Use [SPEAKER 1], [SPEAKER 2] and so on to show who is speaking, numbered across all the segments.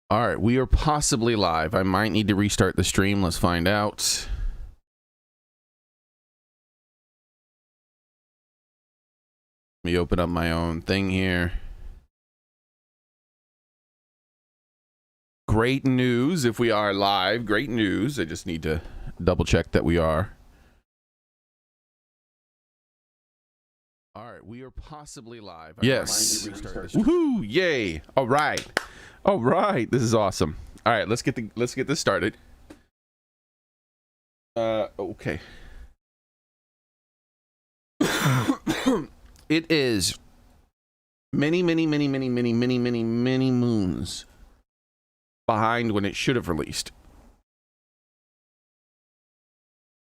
[SPEAKER 1] All right, we are possibly live. I might need to restart the stream. Let's find out. Let me open up my own thing here. Great news if we are live. Great news. I just need to double check that we are. All right, we are possibly live. Yes. Woohoo! Yay! All right. All right. This is awesome. All right, let's get this started. Okay. It is many moons behind when it should have released.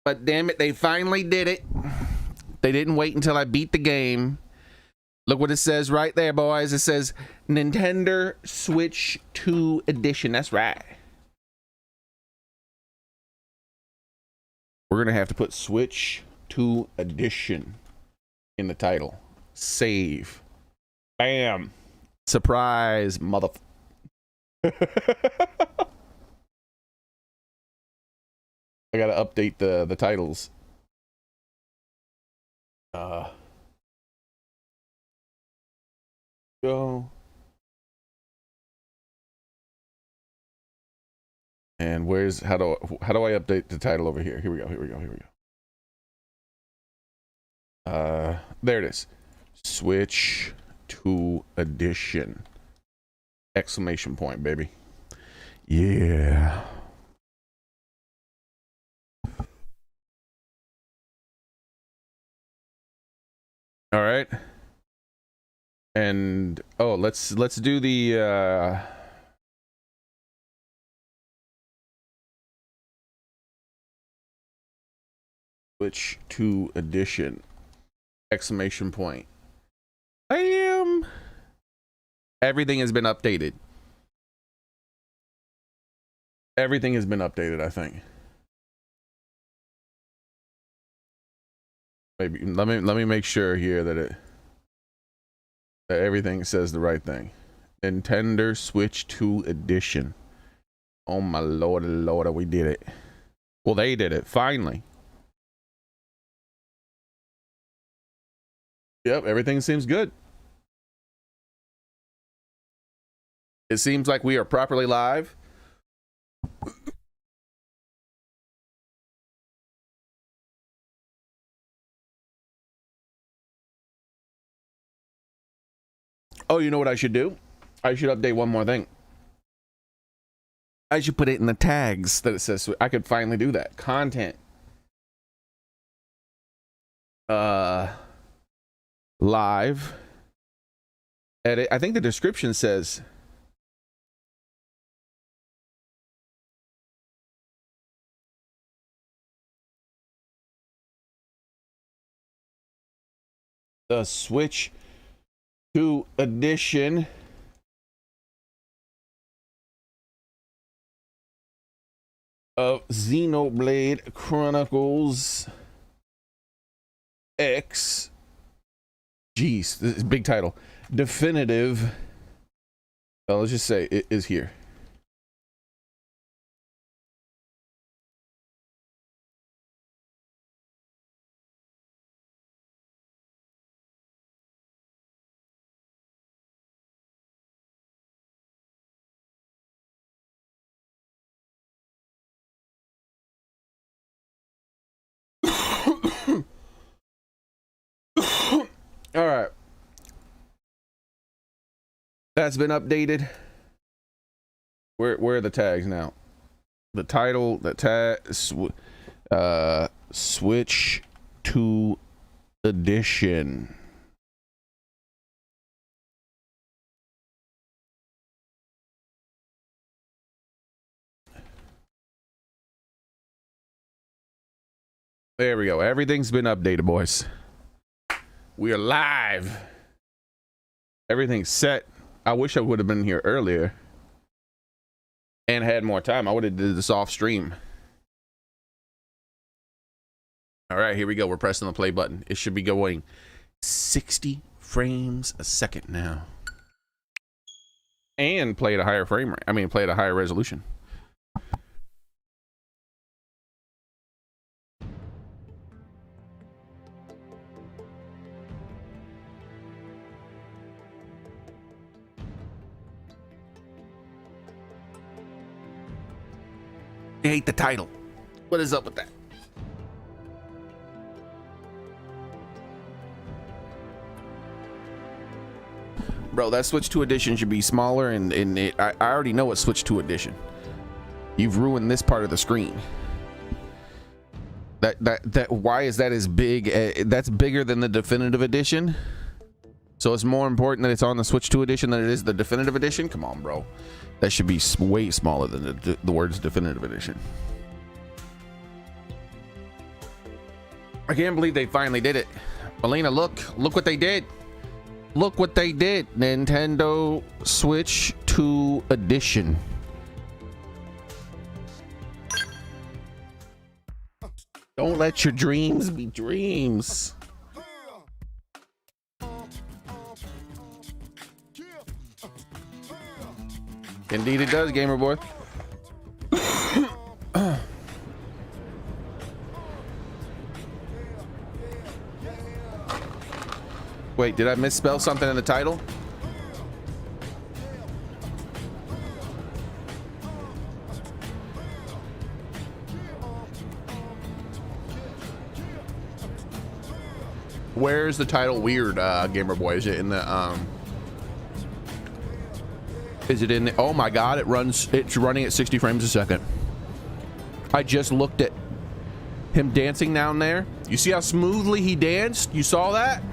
[SPEAKER 1] But damn it, they finally did it. They didn't wait until I beat the game. Look what it says right there, boys. It says Nintendo Switch 2 Edition. That's right. We're going to have to put Switch 2 Edition in the title. Save. Bam. Surprise, mother. I got to update the titles. Go. And where's how do I update the title over here? Here we go. There it is. Switch 2 Edition. Exclamation point, baby. Yeah. All right. And oh, let's do the Switch 2 Edition. Exclamation point. Bam! Everything has been updated. Everything has been updated, I think. Maybe let me make sure here that everything says the right thing. Nintendo Switch 2 Edition. Oh my lord, we did it. Well, they did it finally. Yep, everything seems good. It seems like we are properly live. Oh, you know what I should do? I should update one more thing. I should put it in the tags that it says. I could finally do that. Content. Live. Edit. I think the description says. The Switch 2 Edition of Xenoblade Chronicles X. Jeez, this is a big title. Definitive. Well, let's just say it is here. All right. That's been updated. Where are the tags now? The title, the tag, Switch 2 Edition. There we go. Everything's been updated, boys. We are live. Everything's set. I wish I would have been here earlier and had more time. I would have did this off stream. All right, here we go. We're pressing the play button. It should be going 60 frames a second now. and play at a higher frame rate. I mean, play at a higher resolution. I hate the title. What is up with that? Bro, that Switch 2 edition should be smaller, and I already know it's Switch 2 edition. You've ruined this part of the screen. That why is that as big? That's bigger than the definitive edition. So it's more important that it's on the Switch 2 edition than it is the definitive edition. Come on, bro. That should be way smaller than the words definitive edition. I can't believe they finally did it. Melina, look what they did. Look what they did. Nintendo Switch 2 edition. Don't let your dreams be dreams. Indeed it does, gamer boy. Wait, did I misspell something in the title? Where's the title weird, gamer boy? Is it in the is it in the, oh my god, it's running at 60 frames a second. I just looked at him dancing down there. You see how smoothly he danced? You saw that?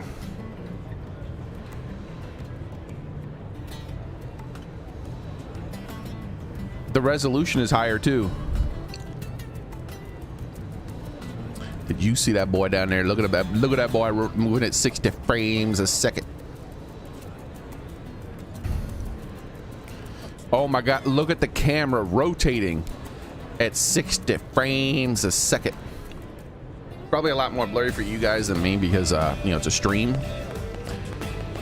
[SPEAKER 1] The resolution is higher too. Did you see that boy down there? Look at that boy moving at 60 frames a second. Oh my god, look at the camera rotating at 60 frames a second. Probably a lot more blurry for you guys than me because you know, it's a stream.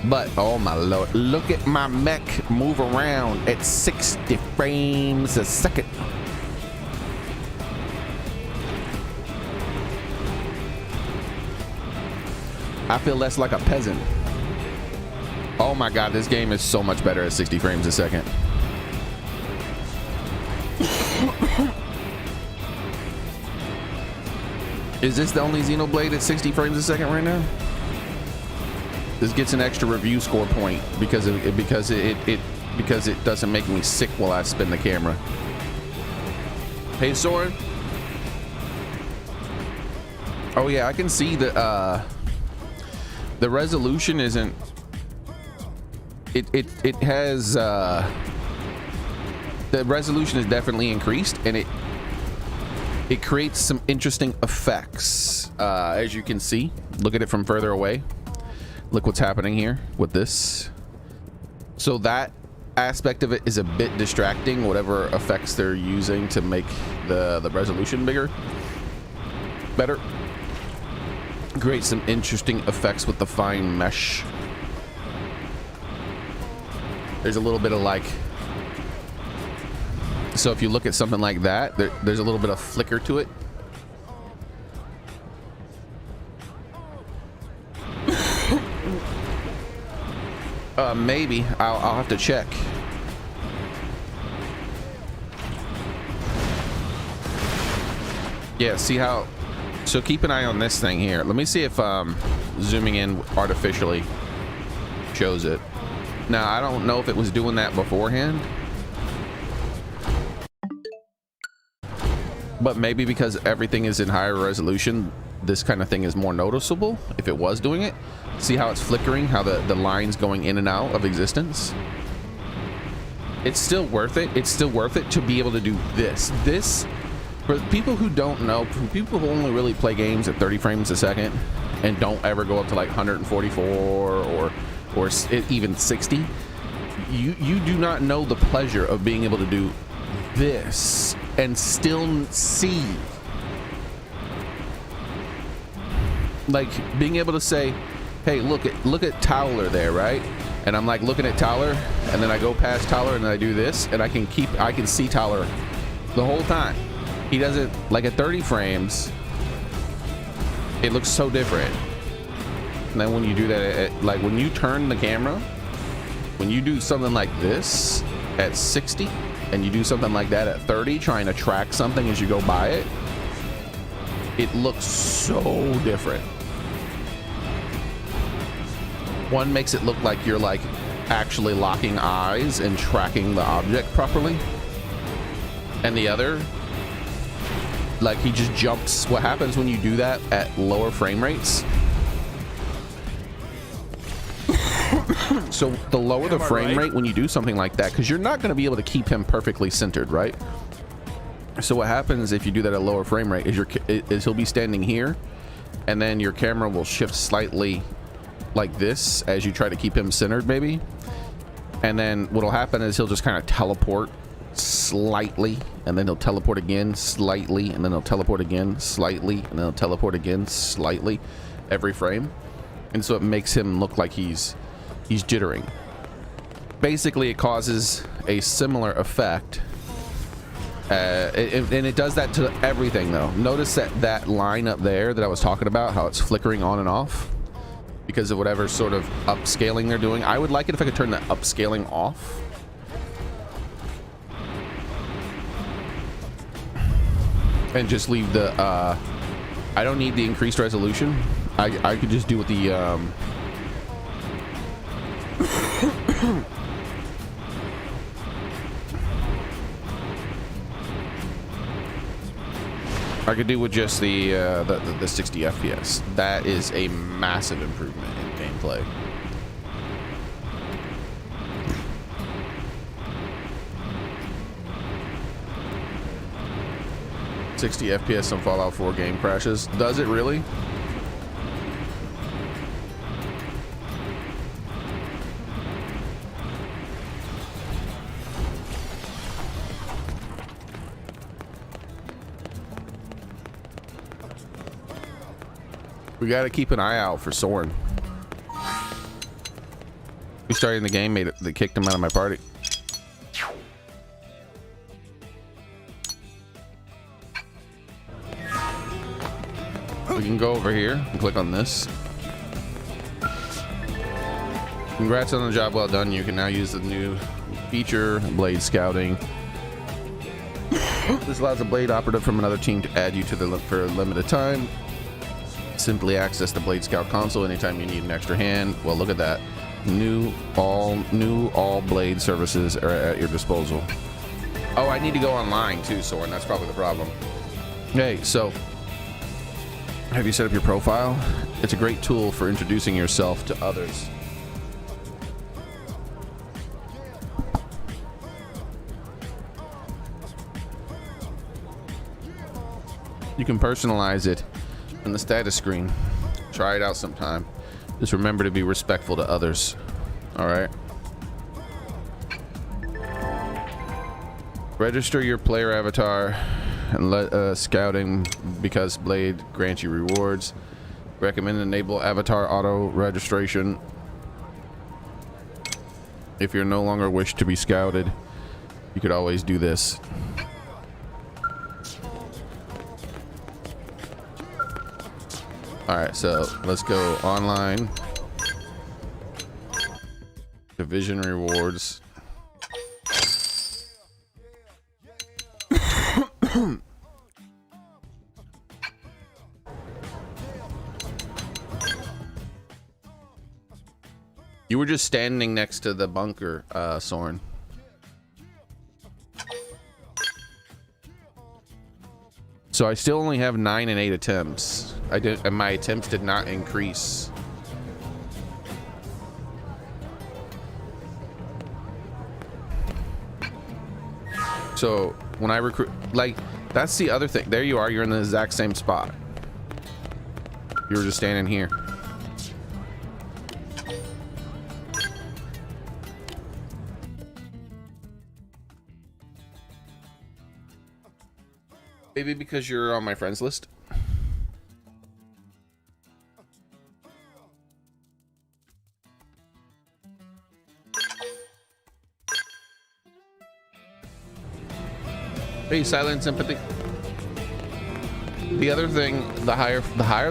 [SPEAKER 1] But oh my lord, look at my mech move around at 60 frames a second. I feel less like a peasant. Oh my god, this game is so much better at 60 frames a second. Is this the only Xenoblade at 60 frames a second right now? This gets an extra review score point because it doesn't make me sick while I spin the camera. Hey Soren. Oh yeah, I can see that the resolution isn't. It has the resolution is definitely increased, and it creates some interesting effects. As you can see, look at it from further away. Look what's happening here with this. So that aspect of it is a bit distracting, whatever effects they're using to make the resolution better. Create some interesting effects with the fine mesh. There's a little bit of like, so if you look at something like that, there's a little bit of flicker to it. Maybe I'll have to check. Yeah, see how, so keep an eye on this thing here. Let me see if zooming in artificially shows it. Now I don't know if it was doing that beforehand, but maybe because everything is in higher resolution, this kind of thing is more noticeable if it was doing it. See how it's flickering, how the lines going in and out of existence. It's still worth it. It's still worth it to be able to do this. This, for people who don't know, for people who only really play games at 30 frames a second and don't ever go up to like 144 or even 60, you do not know the pleasure of being able to do this and still see, like being able to say, hey, look at Towler there, right? and I'm like looking at Tyler, and then I go past Tyler, and then I do this, and I can see Tyler the whole time. He doesn't, like at 30 frames, it looks so different. And then when you do that, like when you turn the camera, when you do something like this at 60, and you do something like that at 30, trying to track something as you go by it, it looks so different. One makes it look like you're like actually locking eyes and tracking the object properly, and the other, like he just jumps. What happens when you do that at lower frame rates? So the lower the frame rate when you do something like that, because you're not going to be able to keep him perfectly centered, right? So what happens if you do that at lower frame rate is he'll be standing here, and then your camera will shift slightly like this as you try to keep him centered, maybe. And then what'll happen is he'll just kind of teleport slightly, and then he'll teleport again slightly, and then he'll teleport again slightly, and then he'll teleport again slightly every frame. And so it makes him look like he's jittering. Basically, it causes a similar effect. And it does that to everything, though. Notice that line up there that I was talking about, how it's flickering on and off because of whatever sort of upscaling they're doing. I would like it if I could turn that upscaling off. And just leave the, I don't need the increased resolution. I could just do with the, I could do with just the 60 FPS. That is a massive improvement in gameplay. $60 FPS on Fallout 4 game crashes. Does it really? We got to keep an eye out for Soren. Restarting the game they kicked him out of my party. We can go over here and click on this. Congrats on the job well done. You can now use the new feature, Blade Scouting. This allows a Blade operative from another team to add you to the for a limited time. Simply access the Blade Scout console anytime you need an extra hand. Well, look at that. All Blade services are at your disposal. Oh, I need to go online too, Soren. That's probably the problem. Hey, so have you set up your profile? It's a great tool for introducing yourself to others. You can personalize it in the status screen. Try it out sometime. Just remember to be respectful to others. All right. Register your player avatar and let scouting because Blade grants you rewards. Recommend enable avatar auto registration. If you're no longer wish to be scouted, you could always do this. All right, so let's go online. Division rewards. You were just standing next to the bunker, Soren. So I still only have 9 and 8 attempts. And my attempts did not increase. So when I recruit, like, that's the other thing. There you are. You're in the exact same spot. You were just standing here. Maybe because you're on my friends list. Hey, silent sympathy. The other thing, the higher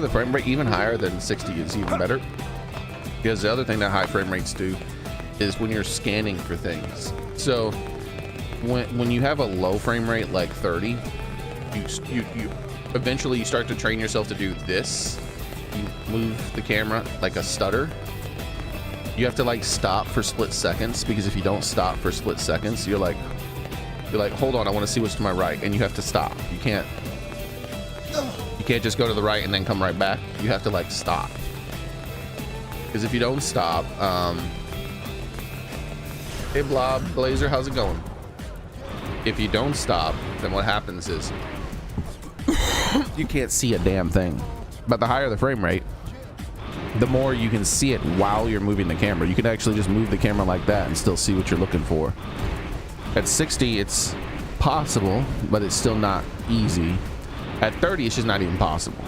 [SPEAKER 1] the frame rate, even higher than 60 is even better. Because the other thing that high frame rates do is when you're scanning for things. So when you have a low frame rate like 30, you eventually you start to train yourself to do this. You move the camera like a stutter. You have to like stop for split seconds, because if you don't stop for split seconds, you're like, hold on, I want to see what's to my right, and you have to stop. You can't just go to the right and then come right back. You have to like stop, because if you don't stop, hey Blob Blazer, how's it going? If you don't stop, then what happens is you can't see a damn thing. But the higher the frame rate, the more you can see it while you're moving the camera. You can actually just move the camera like that and still see what you're looking for. At 60, it's possible, but it's still not easy. At 30, it's just not even possible.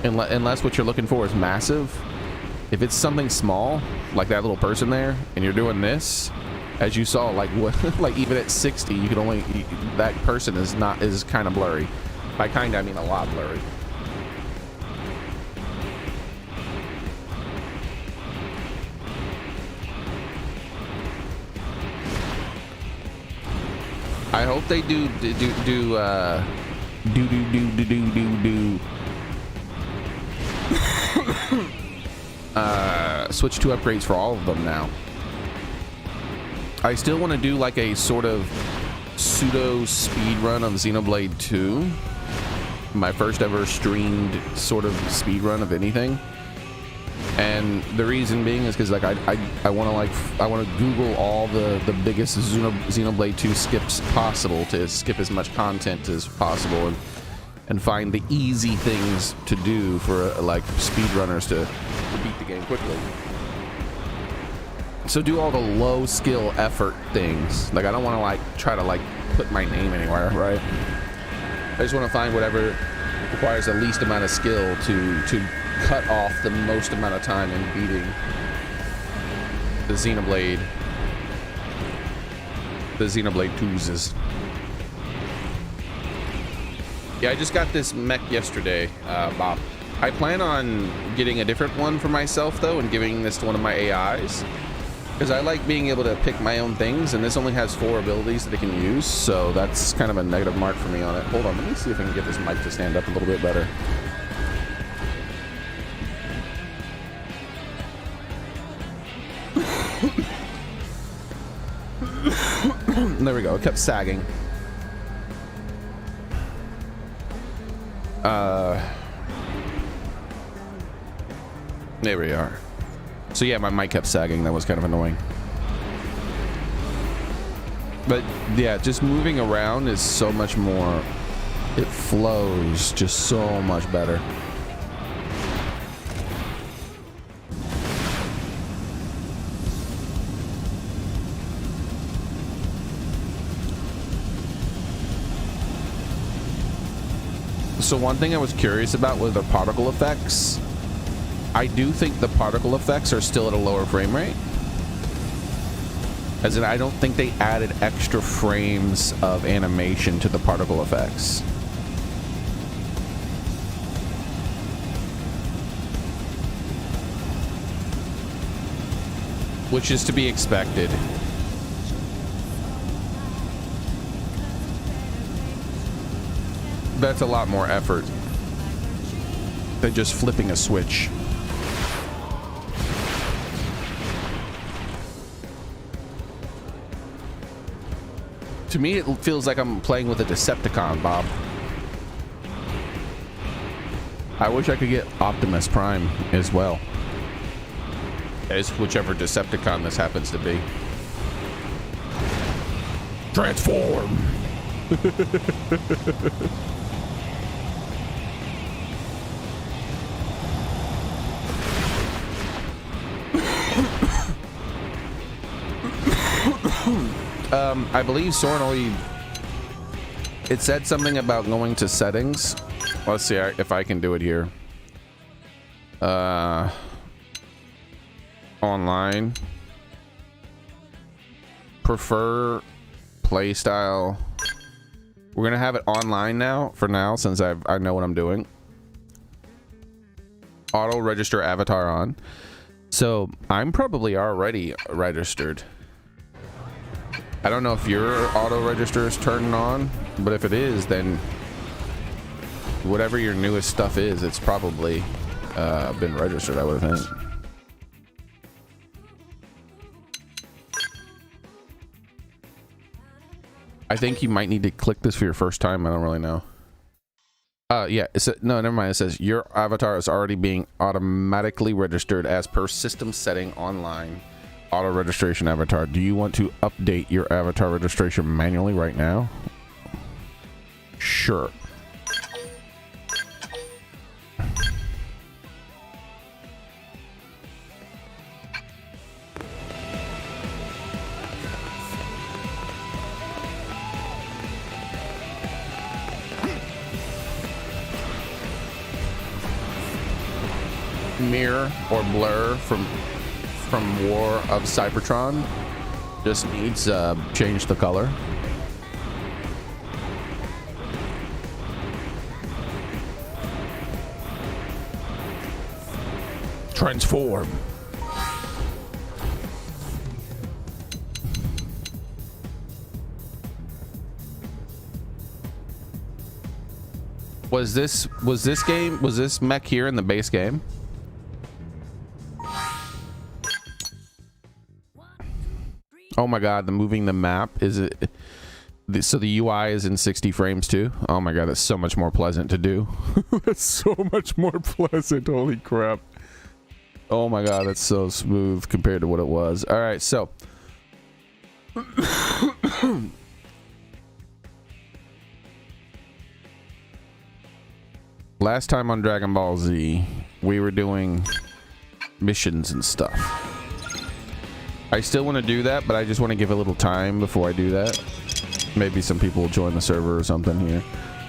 [SPEAKER 1] Unless what you're looking for is massive. If it's something small, like that little person there, and you're doing this, as you saw, like what, like even at 60, you can only, that person is kind of blurry. By kind, I mean a lot blurry. I hope they do switch to upgrades for all of them now. I still want to do like a sort of pseudo speed run of Xenoblade 2. My first ever streamed sort of speed run of anything. And the reason being is because like I want to Google all the biggest Xenoblade 2 skips possible, to skip as much content as possible, and find the easy things to do for like speedrunners to beat the game quickly. So do all the low skill effort things. Like I don't want to like try to like put my name anywhere, right? I just want to find whatever requires the least amount of skill to cut off the most amount of time in beating the Xenoblade 2s. Yeah, I just got this mech yesterday, Bob. I plan on getting a different one for myself though, and giving this to one of my AIs, because I like being able to pick my own things, and this only has 4 abilities that it can use, so that's kind of a negative mark for me on it. Hold on, let me see if I can get this mic to stand up a little bit better. There we go. It kept sagging. There we are. So yeah, my mic kept sagging. That was kind of annoying. But yeah, just moving around is so much more. It flows just so much better. So one thing I was curious about was the particle effects. I do think the particle effects are still at a lower frame rate. As in, I don't think they added extra frames of animation to the particle effects. Which is to be expected. That's a lot more effort than just flipping a switch. To me, it feels like I'm playing with a Decepticon, Bob. I wish I could get Optimus Prime as well, as whichever Decepticon this happens to be. Transform! I believe Soren only... It said something about going to settings. Let's see if I can do it here. Online. Prefer playstyle We're gonna have it online now for now since I know what I'm doing. Auto register avatar on. So I'm probably already registered. I don't know if your auto register is turned on, but if it is, then whatever your newest stuff is, it's probably been registered, I would think. I think you might need to click this for your first time. I don't really know. Yeah, no, never mind. It says your avatar is already being automatically registered as per system setting online. Auto registration avatar. Do you want to update your avatar registration manually right now? Sure. Mirror or blur from War of Cybertron just needs change the color. Transform. Was this mech here in the base game? Oh my god, moving the map, is it so the UI is in 60 frames too? Oh my god, that's so much more pleasant to do. That's so much more pleasant, holy crap. Oh my god, that's so smooth compared to what it was. All right, so last time on Dragon Ball Z, we were doing missions and stuff. I still want to do that, but I just want to give a little time before I do that. Maybe some people will join the server or something here.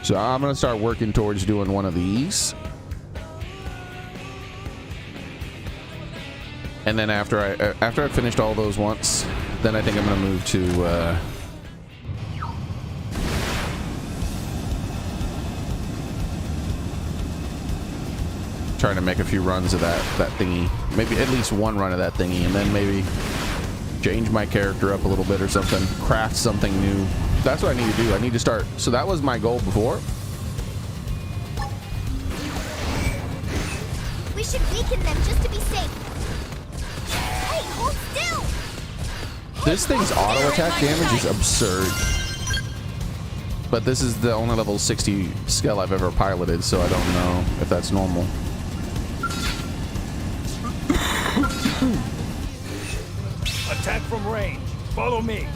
[SPEAKER 1] So I'm going to start working towards doing one of these. And then after I've finished all those once, then I think I'm going to move to trying to make a few runs of that thingy. Maybe at least one run of that thingy, and then maybe change my character up a little bit or something, craft something new. That's what I need to do. I need to start. So that was my goal before.
[SPEAKER 2] We should weaken them just to be safe. Hey, hold still.
[SPEAKER 1] This thing's auto attack damage is absurd. But this is the only level 60 skill I've ever piloted, so I don't know if that's normal.
[SPEAKER 3] Attack from range. Follow me.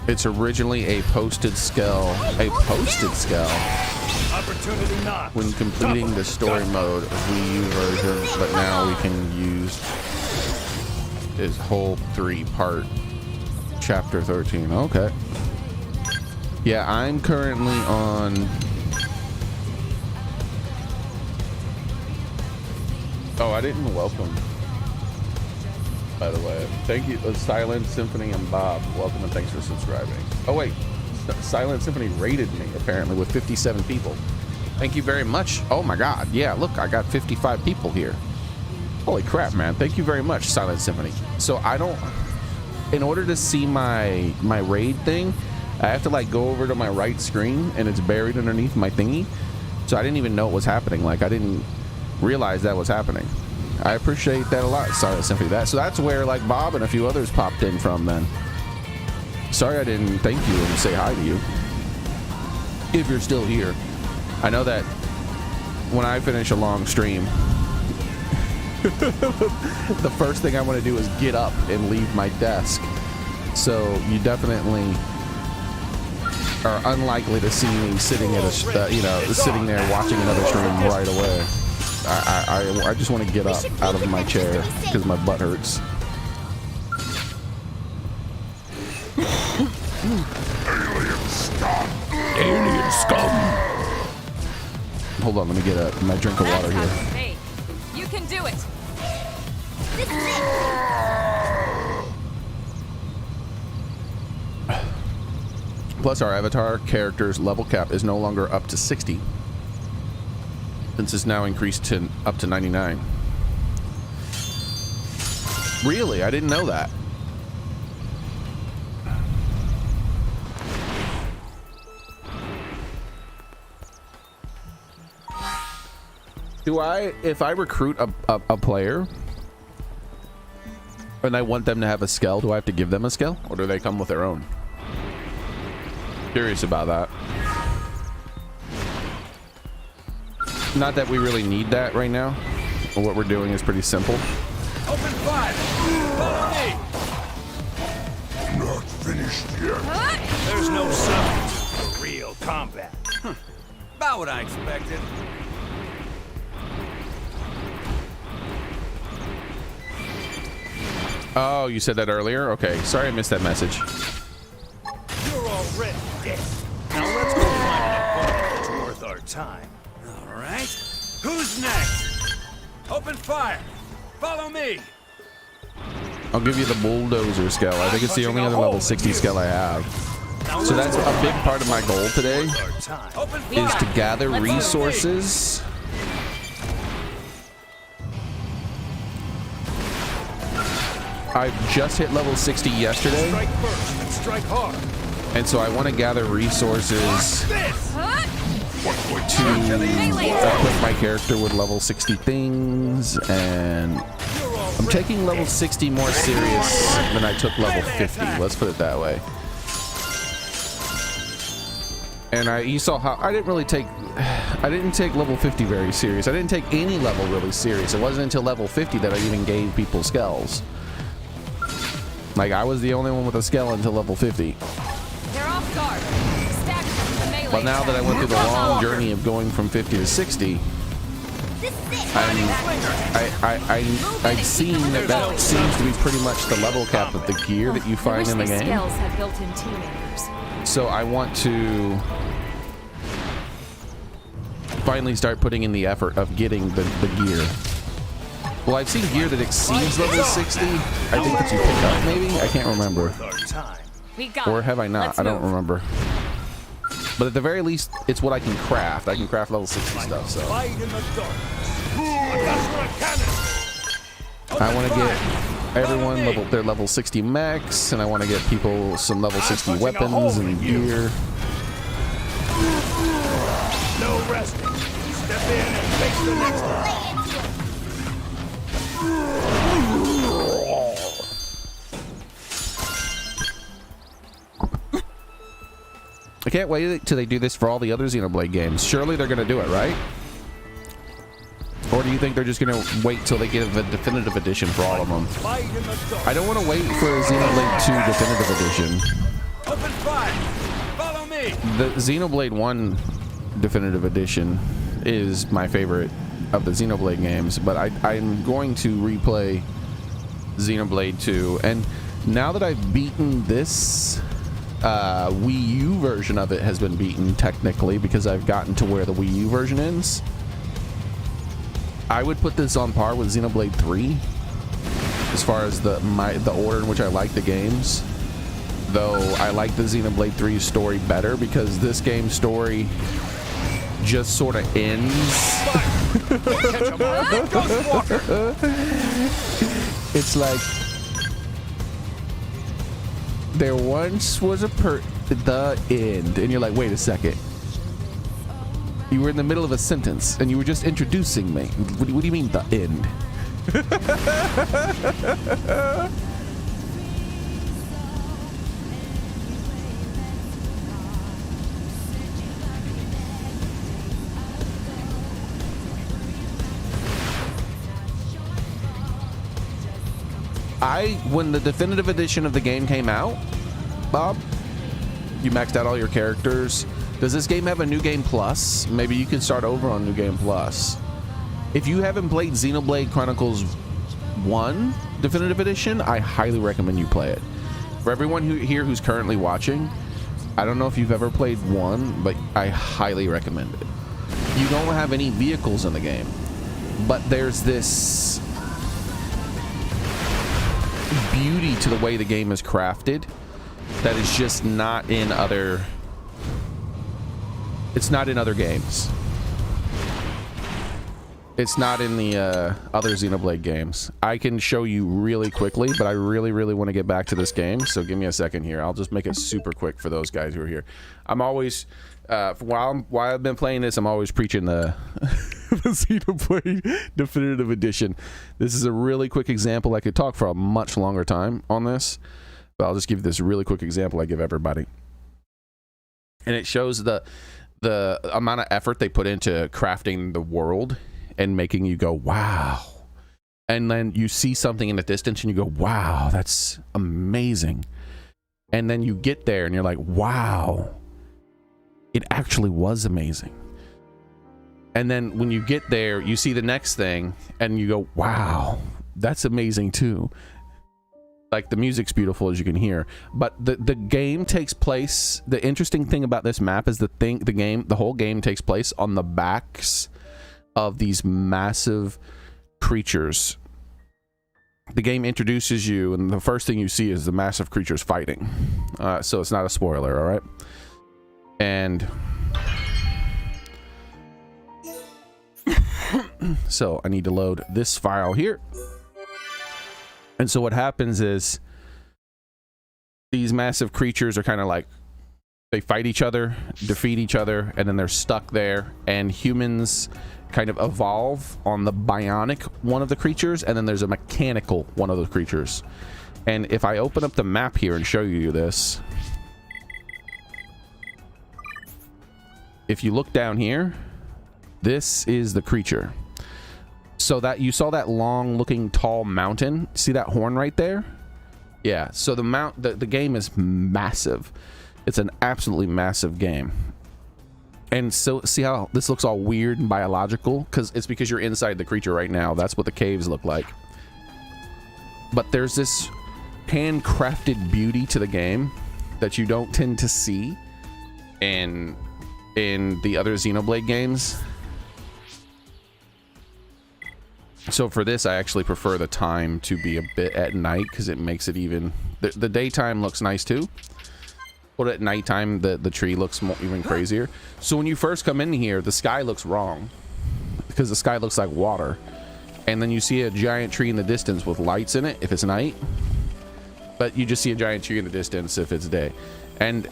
[SPEAKER 1] It's originally a posted skill. A posted skill.
[SPEAKER 3] Opportunity knock.
[SPEAKER 1] When completing the story mode of Wii U version, but now we can use his whole 3-part chapter 13. Okay. Yeah, I'm currently on. Oh, I didn't welcome. By the way, thank you, Silent Symphony and Bob. Welcome and thanks for subscribing. Oh wait, Silent Symphony rated me apparently with 57 people. Thank you very much. Oh my god, yeah, look, I got 55 people here. Holy crap, man! Thank you very much, Silent Symphony. So I don't, in order to see my raid thing, I have to like go over to my right screen and it's buried underneath my thingy. So I didn't even know it was happening. Like I didn't realize that was happening. I appreciate that a lot, Silent Symphony. So that's where like Bob and a few others popped in from then. Sorry I didn't thank you and say hi to you. If you're still here. I know that when I finish a long stream, the first thing I want to do is get up and leave my desk. So you definitely are unlikely to see me sitting at a, sitting there watching another stream right away. I just want to get up out of my chair because my butt hurts.
[SPEAKER 4] Alien scum!
[SPEAKER 1] Alien scum! Hold on, let me get my drink of water here.
[SPEAKER 5] Hey, you can do it.
[SPEAKER 2] This is it.
[SPEAKER 1] Plus, our avatar character's level cap is no longer up to 60, since it's now increased to up to 99. Really? I didn't know that. Do I, if I recruit a player and I want them to have a skill, do I have to give them a skill, or do they come with their own? Curious about that. Not that we really need that right now. What we're doing is pretty simple.
[SPEAKER 3] Open fire! Follow me!
[SPEAKER 4] Not finished yet.
[SPEAKER 3] There's no substitute for real combat.
[SPEAKER 6] About what I expected.
[SPEAKER 1] Oh, you said that earlier? Okay, sorry I missed that message.
[SPEAKER 3] You're already dead. Now let's go find an opponent that's worth our time.
[SPEAKER 6] All right. Who's next? Open fire. Follow me.
[SPEAKER 1] I'll give you the bulldozer skill. I think it's the only other level 60 skill I have. So that's a big part of my goal today,
[SPEAKER 3] Our time.
[SPEAKER 6] Open
[SPEAKER 1] is to
[SPEAKER 6] fire.
[SPEAKER 1] gather
[SPEAKER 5] Let's go.
[SPEAKER 1] resources. I just hit level 60 yesterday,
[SPEAKER 3] Strike first and strike hard.
[SPEAKER 1] and so I want to gather resources
[SPEAKER 3] This!
[SPEAKER 1] to equip my character with level 60 things, and
[SPEAKER 3] You're
[SPEAKER 1] I'm
[SPEAKER 3] already
[SPEAKER 1] taking level 60 more serious than I took level 50. Let's put it that way. And you saw how I didn't take level 50 very serious. I didn't take any level really serious. It wasn't until level 50 that I even gave people skills. Like, I was the only one with a skill until level 50.
[SPEAKER 5] They're off guard. Stack them with the melee.
[SPEAKER 1] But now that I went through the long journey of going from 50 to 60,
[SPEAKER 2] This is it.
[SPEAKER 1] I've seen that seems to be pretty much the level cap of the gear that you find in the game.
[SPEAKER 5] Skills have built-in teammates.
[SPEAKER 1] So I want to finally start putting in the effort of getting the gear. Well, I've seen gear that exceeds level 60. I think that you pick up, maybe? I can't remember.
[SPEAKER 3] Worth our time.
[SPEAKER 5] We got
[SPEAKER 1] Or
[SPEAKER 5] it.
[SPEAKER 1] have I not?
[SPEAKER 5] Let's
[SPEAKER 1] I don't
[SPEAKER 5] move.
[SPEAKER 1] remember. But at the very least, it's what I can craft. I can craft level 60 stuff, so
[SPEAKER 3] Fight in the darkness. That's for a cannon.
[SPEAKER 1] I want to get everyone their level 60 mechs, and I want to get people some level 60 weapons and gear.
[SPEAKER 3] No resting. Step in and face the next one.
[SPEAKER 2] Lay into it.
[SPEAKER 1] I can't wait till they do this for all the other Xenoblade games. Surely they're going to do it, right? Or do you think they're just going to wait till they give a definitive edition for all of them?
[SPEAKER 3] Fight in the dark.
[SPEAKER 1] I don't want to wait for a Xenoblade 2 definitive edition.
[SPEAKER 6] Open fire. Follow me.
[SPEAKER 1] The Xenoblade 1 definitive edition is my favorite of the Xenoblade games, but I'm going to replay Xenoblade 2. And now that I've beaten this, Wii U version of it has been beaten technically because I've gotten to where the Wii U version ends. I would put this on par with Xenoblade 3 as far as the order in which I like the games. Though I like the Xenoblade 3 story better because this game's story just sort of ends. It's like there once was the end, and you're like, wait a second. You were in the middle of a sentence, and you were just introducing me. What do you mean, the end? When the definitive edition of the game came out, Bob, you maxed out all your characters. Does this game have a New Game Plus? Maybe you can start over on New Game Plus. If you haven't played Xenoblade Chronicles 1 definitive edition, I highly recommend you play it. For everyone here who's currently watching, I don't know if you've ever played 1, but I highly recommend it. You don't have any vehicles in the game, but there's this beauty to the way the game is crafted that is just not in other, it's not in other games. It's not in the other Xenoblade games. I can show you really quickly, but I really want to get back to this game, so give me a second here. I'll just make it super quick for those guys who are here. I'm always while I've been playing this, I'm always preaching the Xenoblade Definitive Edition. This is a really quick example. I could talk for a much longer time on this, but I'll just give you this really quick example I give everybody. And it shows the amount of effort they put into crafting the world and making you go, wow. And then you see something in the distance and you go, wow, that's amazing. And then you get there and you're like, wow, it actually was amazing. And then when you get there, you see the next thing and you go, wow, that's amazing too. Like, the music's beautiful, as you can hear, but the game takes place. The interesting thing about this map is the whole game takes place on the backs of these massive creatures. The game introduces you, and the first thing you see is the massive creatures fighting. So it's not a spoiler, all right? And so I need to load this file here. And so what happens is these massive creatures are kind of like, they fight each other, defeat each other, and then they're stuck there, and humans kind of evolve on the bionic one of the creatures, and then there's a mechanical one of the creatures. And if I open up the map here and show you this, if you look down here, this is the creature. So that you saw that long looking tall mountain, see that horn right there? Yeah, so the game is massive. It's an absolutely massive game. And so see how this looks all weird and biological? It's because you're inside the creature right now. That's what the caves look like. But there's this handcrafted beauty to the game that you don't tend to see in the other Xenoblade games. So for this, I actually prefer the time to be a bit at night, because it makes it even... The daytime looks nice too, but at nighttime, the tree looks even crazier. So when you first come in here, the sky looks wrong, because the sky looks like water. And then you see a giant tree in the distance with lights in it if it's night, but you just see a giant tree in the distance if it's day. And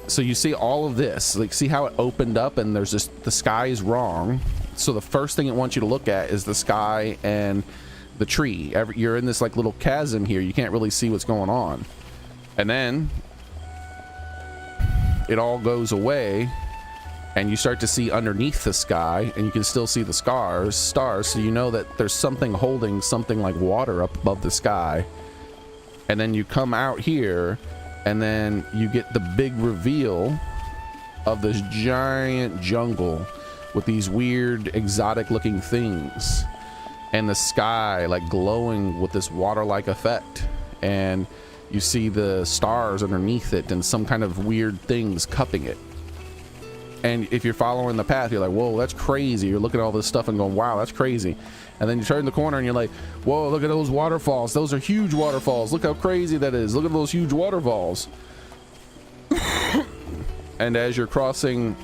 [SPEAKER 1] so you see all of this, like, see how it opened up and there's just, the sky is wrong. So the first thing it wants you to look at is the sky and the tree. You're in this like little chasm here. You can't really see what's going on. And then it all goes away and you start to see underneath the sky, and you can still see the stars. So you know that there's something holding something like water up above the sky. And then you come out here, and then you get the big reveal of this giant jungle with these weird exotic looking things, and the sky like glowing with this water-like effect, and you see the stars underneath it and some kind of weird things cupping it. And if you're following the path, you're like, whoa, that's crazy. You're looking at all this stuff and going, wow, that's crazy. And then you turn the corner and you're like, whoa, look at those waterfalls. Those are huge waterfalls. Look how crazy that is. Look at those huge waterfalls. And as you're crossing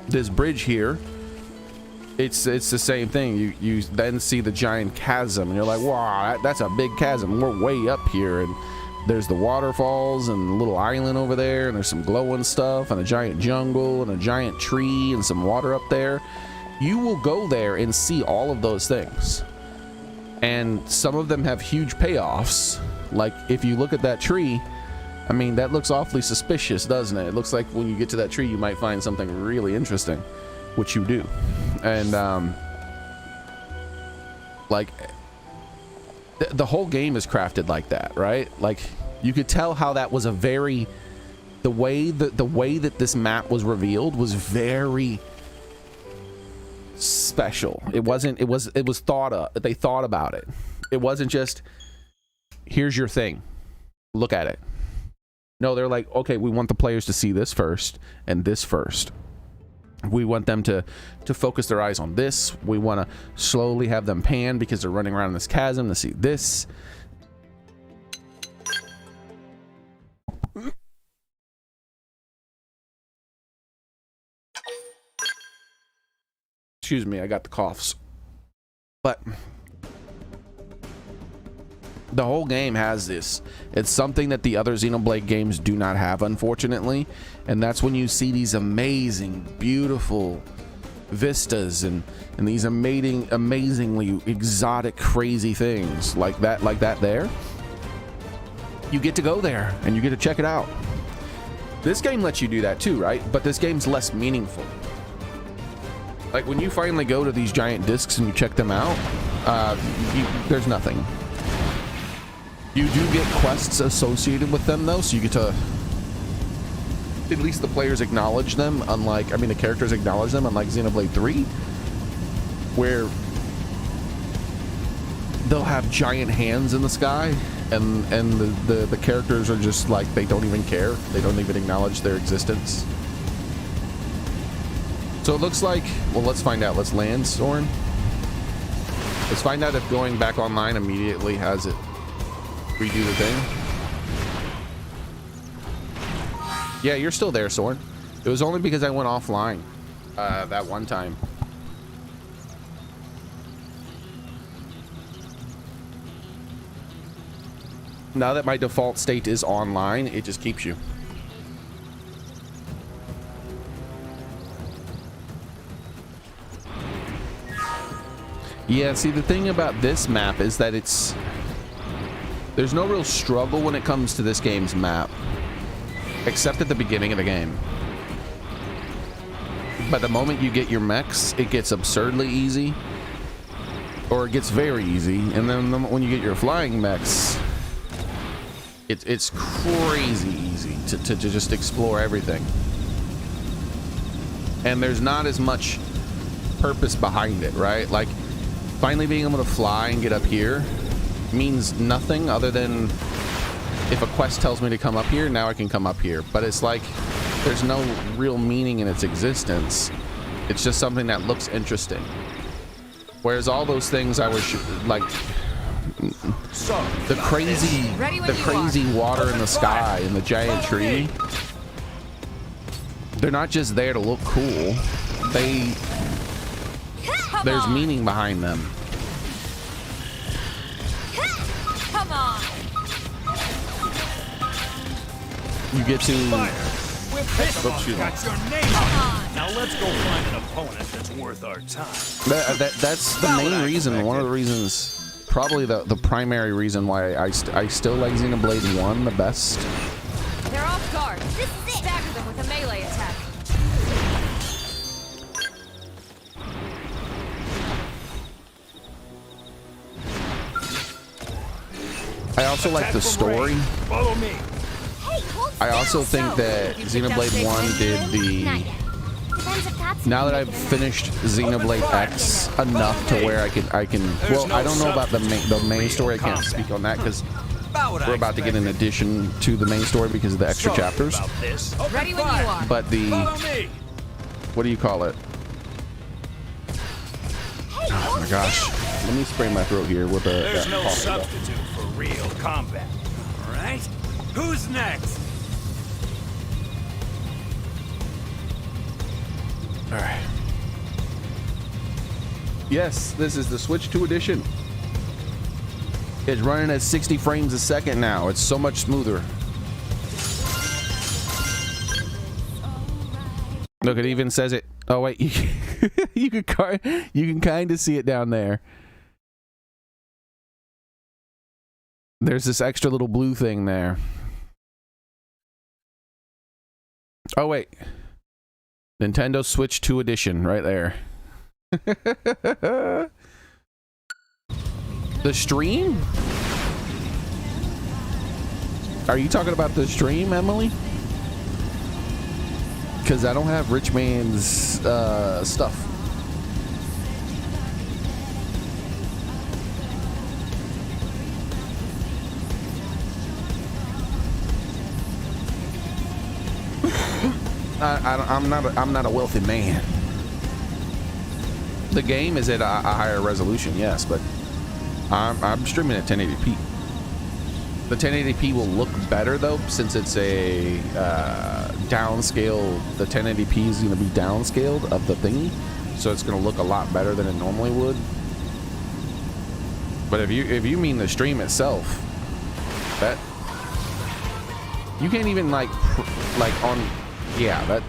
[SPEAKER 1] this bridge here, it's the same thing. You then see the giant chasm, and you're like, wow, that's a big chasm. We're way up here, and there's the waterfalls and a little island over there, and there's some glowing stuff and a giant jungle and a giant tree and some water up there. You will go there and see all of those things, and some of them have huge payoffs. Like if you look at that tree, I mean, that looks awfully suspicious, doesn't it? It looks like when you get to that tree, you might find something really interesting, which you do. And like the whole game is crafted like that, right? Like you could tell how that was a very, the way that this map was revealed was very special. It was thought of. They thought about it. It wasn't just, here's your thing, look at it. No, they're like, okay, we want the players to see this first and this first. We want them to focus their eyes on this. We want to slowly have them pan because they're running around in this chasm to see this. Excuse me, I got the coughs. But the whole game has this. It's something that the other Xenoblade games do not have, unfortunately. And that's when you see these amazing, beautiful vistas and these amazingly exotic, crazy things like that there. You get to go there and you get to check it out. This game lets you do that too, right? But this game's less meaningful. Like when you finally go to these giant discs and you check them out, there's nothing. You do get quests associated with them though, so you get to, at least the players acknowledge them, unlike, I mean the characters acknowledge them, unlike Xenoblade 3, where they'll have giant hands in the sky and the characters are just like, they don't even care. They don't even acknowledge their existence. So it looks like, well, let's find out. Let's land, Soren. Let's find out if going back online immediately has it redo the thing. Yeah, you're still there, Soren. It was only because I went offline that one time. Now that my default state is online, it just keeps you. Yeah, see, the thing about this map is that there's no real struggle when it comes to this game's map, except at the beginning of the game. But the moment you get your mechs, it gets absurdly easy, or it gets very easy, and then when you get your flying mechs, it's crazy easy to just explore everything. And there's not as much purpose behind it, right? Like, finally being able to fly and get up here means nothing other than if a quest tells me to come up here, now I can come up here. But it's like there's no real meaning in its existence. It's just something that looks interesting. Whereas all those things I was like, the crazy water in the sky and the giant tree, they're not just there to look cool. There's meaning behind them.
[SPEAKER 5] Come on.
[SPEAKER 1] You get to
[SPEAKER 3] Got your name on it. Now let's go find an opponent that's worth our time.
[SPEAKER 1] that's the main reason, one of the reasons, probably the primary reason why I still like Xenoblade 1 the best.
[SPEAKER 5] They're off guard. Stagger them with a melee attack.
[SPEAKER 1] I also like the story.
[SPEAKER 3] Follow me.
[SPEAKER 2] Hey, hold
[SPEAKER 1] I also think that Xenoblade 1 did the... Now that I've finished Xenoblade X enough to where I can well, I don't know about the main story. I can't speak on that because we're about to get an addition to the main story because of the extra chapters.
[SPEAKER 5] Ready when you are.
[SPEAKER 1] But the... What do you call it? Oh my gosh. Let me spray my throat here with a...
[SPEAKER 3] There's no substitute for real combat. All right? Who's next?
[SPEAKER 1] All right. Yes, this is the Switch 2 edition. It's running at 60 frames a second now. It's so much smoother. Look, it even says it. Oh wait, you can kind of see it down there. There's this extra little blue thing there. Oh wait. Nintendo Switch 2 edition right there. The stream? Are you talking about the stream, Emily? Because I don't have Rich Man's stuff. I'm not a wealthy man. The game is at a higher resolution, yes, but I'm streaming at 1080p. The 1080p will look better though, since it's a downscale. The 1080p is going to be downscaled of the thingy, so it's gonna look a lot better than it normally would. But if you mean the stream itself, that you can't even like on, yeah, that.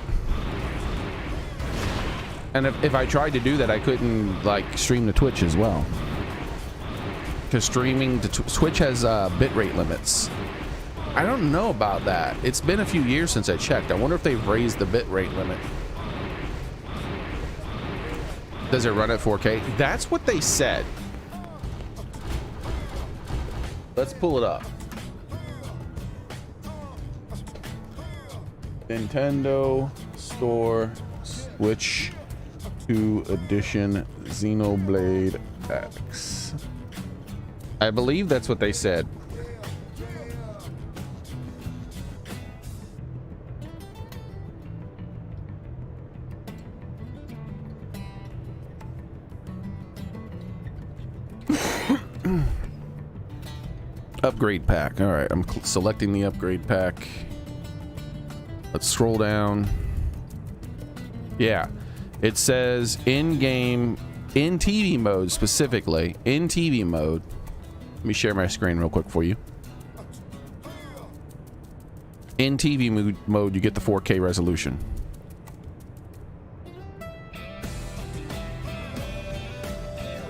[SPEAKER 1] And if I tried to do that, I couldn't like stream to Twitch as well, because streaming to Twitch has bitrate limits. I don't know about that. It's been a few years since I checked. I wonder if they've raised the bitrate limit. Does it run at 4K? That's what they said. Let's pull it up. Nintendo Store Switch 2 Edition Xenoblade X. I believe that's what they said. Upgrade pack. All right, I'm selecting the upgrade pack. Let's scroll down. Yeah, it says in-game, in TV mode specifically, in TV mode. Let me share my screen real quick for you. In TV mode, you get the 4K resolution.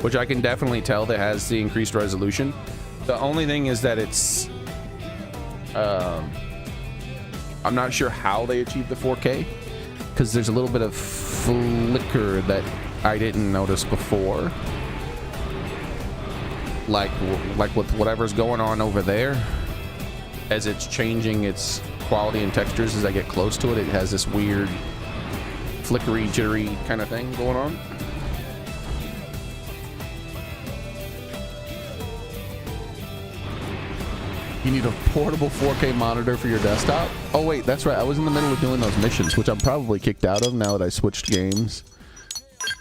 [SPEAKER 1] Which I can definitely tell that has the increased resolution. The only thing is that it's, I'm not sure how they achieved the 4K, because there's a little bit of flicker that I didn't notice before. Like with whatever's going on over there, as it's changing its quality and textures as I get close to it, it has this weird flickery, jittery kind of thing going on. You need a portable 4K monitor for your desktop? Oh wait, that's right. I was in the middle of doing those missions, which I'm probably kicked out of now that I switched games.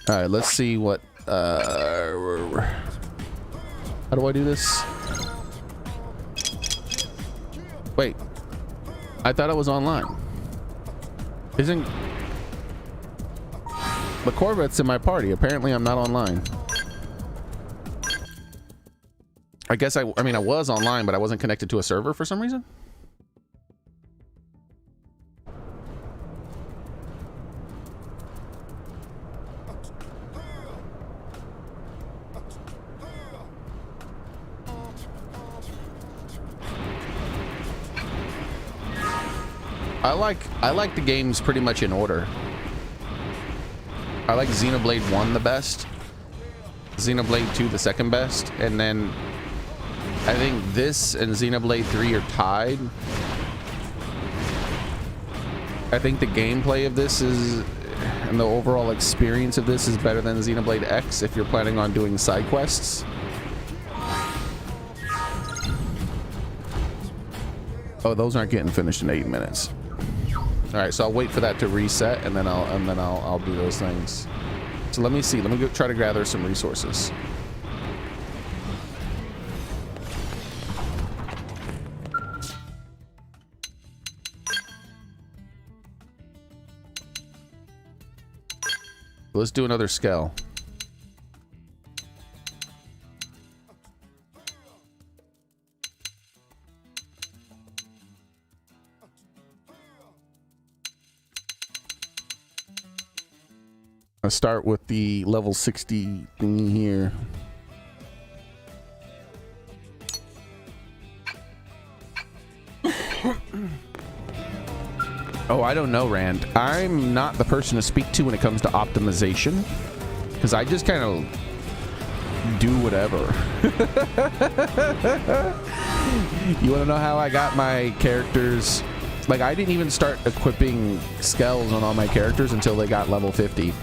[SPEAKER 1] All right, let's see what. How do I do this? Wait, I thought I was online. Isn't the Corvette's in my party? Apparently, I'm not online. I guess I mean, I was online, but I wasn't connected to a server for some reason. I like the games pretty much in order. I like Xenoblade 1 the best, Xenoblade 2 the second best, and then I think this and Xenoblade 3 are tied. I think the gameplay of this is, and the overall experience of this is better than Xenoblade X if you're planning on doing side quests. Oh, those aren't getting finished in 8 minutes. All right, so I'll wait for that to reset, and then I'll do those things. So let me see. Let me go try to gather some resources. Let's do another scale. I'll start with the level 60 thingy here. Oh, I don't know, Rand. I'm not the person to speak to when it comes to optimization, because I just kind of do whatever. You want to know how I got my characters? Like, I didn't even start equipping skills on all my characters until they got level 50.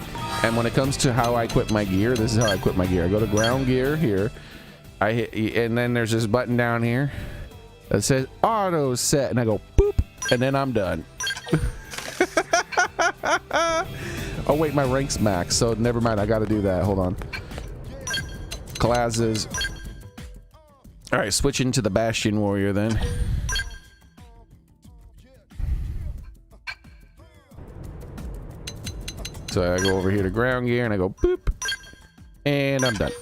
[SPEAKER 1] And when it comes to how I equip my gear, this is how I equip my gear. I go to ground gear here. I hit, and then there's this button down here that says auto set, and I go boop, and then I'm done. Oh wait, my rank's max, so never mind. I got to do that. Hold on. Classes. All right, switch into the Bastion Warrior then. So I go over here to ground gear and I go boop. And I'm done.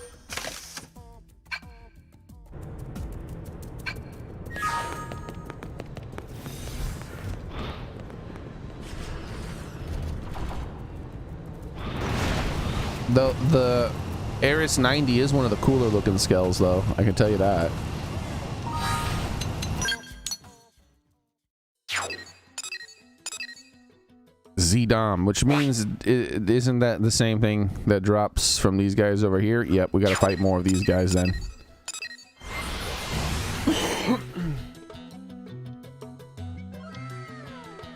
[SPEAKER 1] The Aris 90 is one of the cooler looking skells though, I can tell you that. Z-Dom, which means isn't that the same thing that drops from these guys over here? Yep, we gotta fight more of these guys then.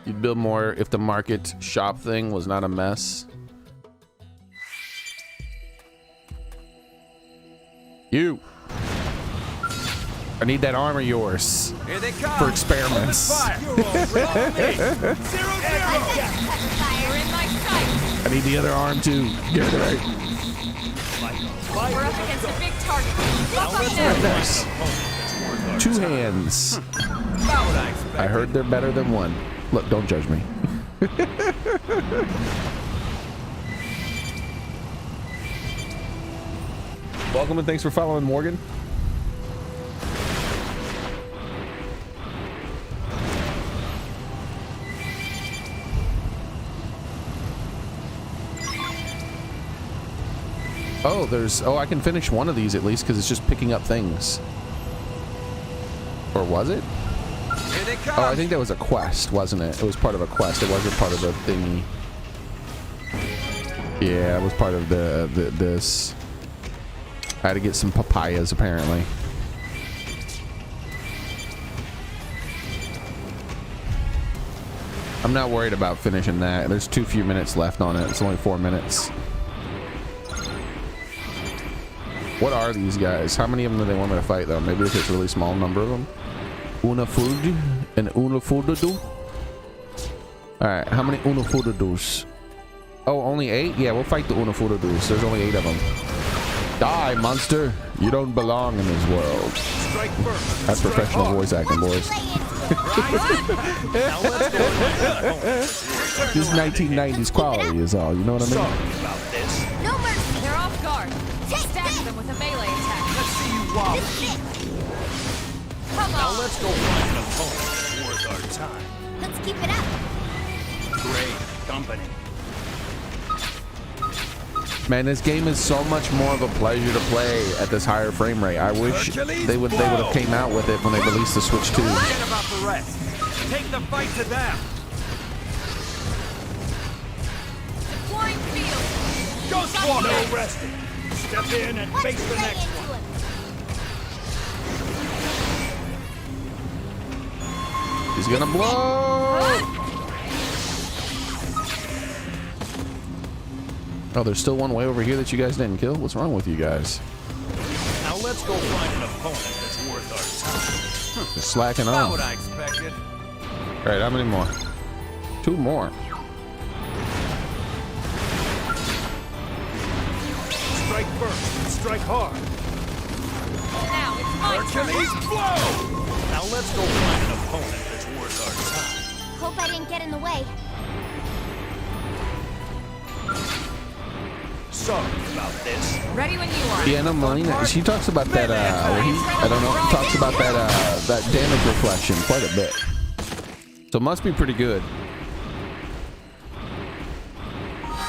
[SPEAKER 1] You'd build more if the market shop thing was not a mess. You. I need that armor of yours.
[SPEAKER 6] Here they come.
[SPEAKER 1] For experiments.
[SPEAKER 6] Open fire. Zero.
[SPEAKER 5] You're in my sight.
[SPEAKER 1] I need the other arm too. Get it right.
[SPEAKER 5] We're up against a big target. Fuck them.
[SPEAKER 1] Nice. Two hands. I heard they're better than one. Look, don't judge me. Welcome and thanks for following, Morgan. Oh, I can finish one of these at least because it's just picking up things. Or was it?
[SPEAKER 6] Here they come.
[SPEAKER 1] Oh, I think that was a quest, wasn't it? It was part of a quest. It wasn't part of the thingy. Yeah, it was part of this. I had to get some papayas apparently. I'm not worried about finishing that. There's too few minutes left on it. It's only 4 minutes. What are these guys? How many of them do they want me to fight though? Maybe if it's a really small number of them. Unafud and Unafudadu. Alright, how many Unafudadus? Oh, only 8? Yeah, we'll fight the Unafudadus. There's only 8 of them. Die, monster! You don't belong in this world. That's professional voice acting, boys. This 1990s quality is all, you know what I mean?
[SPEAKER 2] No mercy.
[SPEAKER 5] They're off guard. Stab them with a melee attack.
[SPEAKER 3] Let's see you wobble.
[SPEAKER 5] Come
[SPEAKER 3] Now
[SPEAKER 5] on.
[SPEAKER 3] let's go find an opponent that's worth our time.
[SPEAKER 2] Let's keep it up.
[SPEAKER 3] Great company.
[SPEAKER 1] Man, this game is so much more of a pleasure to play at this higher frame rate. I wish they would have came out with it when they released the Switch 2.
[SPEAKER 6] Forget about the rest. Take the fight to them.
[SPEAKER 5] Deploying field.
[SPEAKER 3] Go squad, no resting. Step in and
[SPEAKER 2] Let's
[SPEAKER 3] face the
[SPEAKER 2] lay
[SPEAKER 3] next
[SPEAKER 2] into
[SPEAKER 3] one.
[SPEAKER 2] him.
[SPEAKER 1] He's gonna blow! Oh, there's still one way over here that you guys didn't kill? What's wrong with you guys?
[SPEAKER 3] Now let's go find an opponent that's worth our time.
[SPEAKER 1] They're slacking
[SPEAKER 6] Not
[SPEAKER 1] off.
[SPEAKER 6] what I expected.
[SPEAKER 1] Alright, how many more? 2 more.
[SPEAKER 3] Strike first, strike hard.
[SPEAKER 5] Now it's my turn.
[SPEAKER 6] Hercules, blow!
[SPEAKER 3] Now let's go find an opponent that's worth our time.
[SPEAKER 2] Hope I didn't get in the way.
[SPEAKER 3] Sorry about this.
[SPEAKER 5] Ready when you are.
[SPEAKER 1] Yeah, no, Melina, she talks about that, I don't know, talks about that damage reflection quite a bit. So it must be pretty good.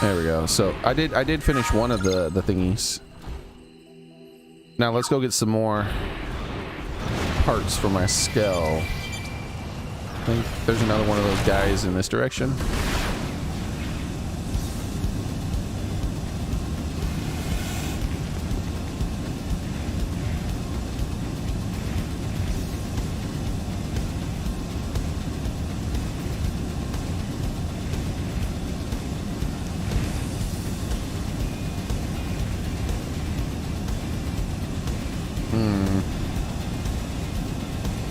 [SPEAKER 1] There we go. So I did finish one of the thingies. Now let's go get some more parts for my skull. I think there's another one of those guys in this direction.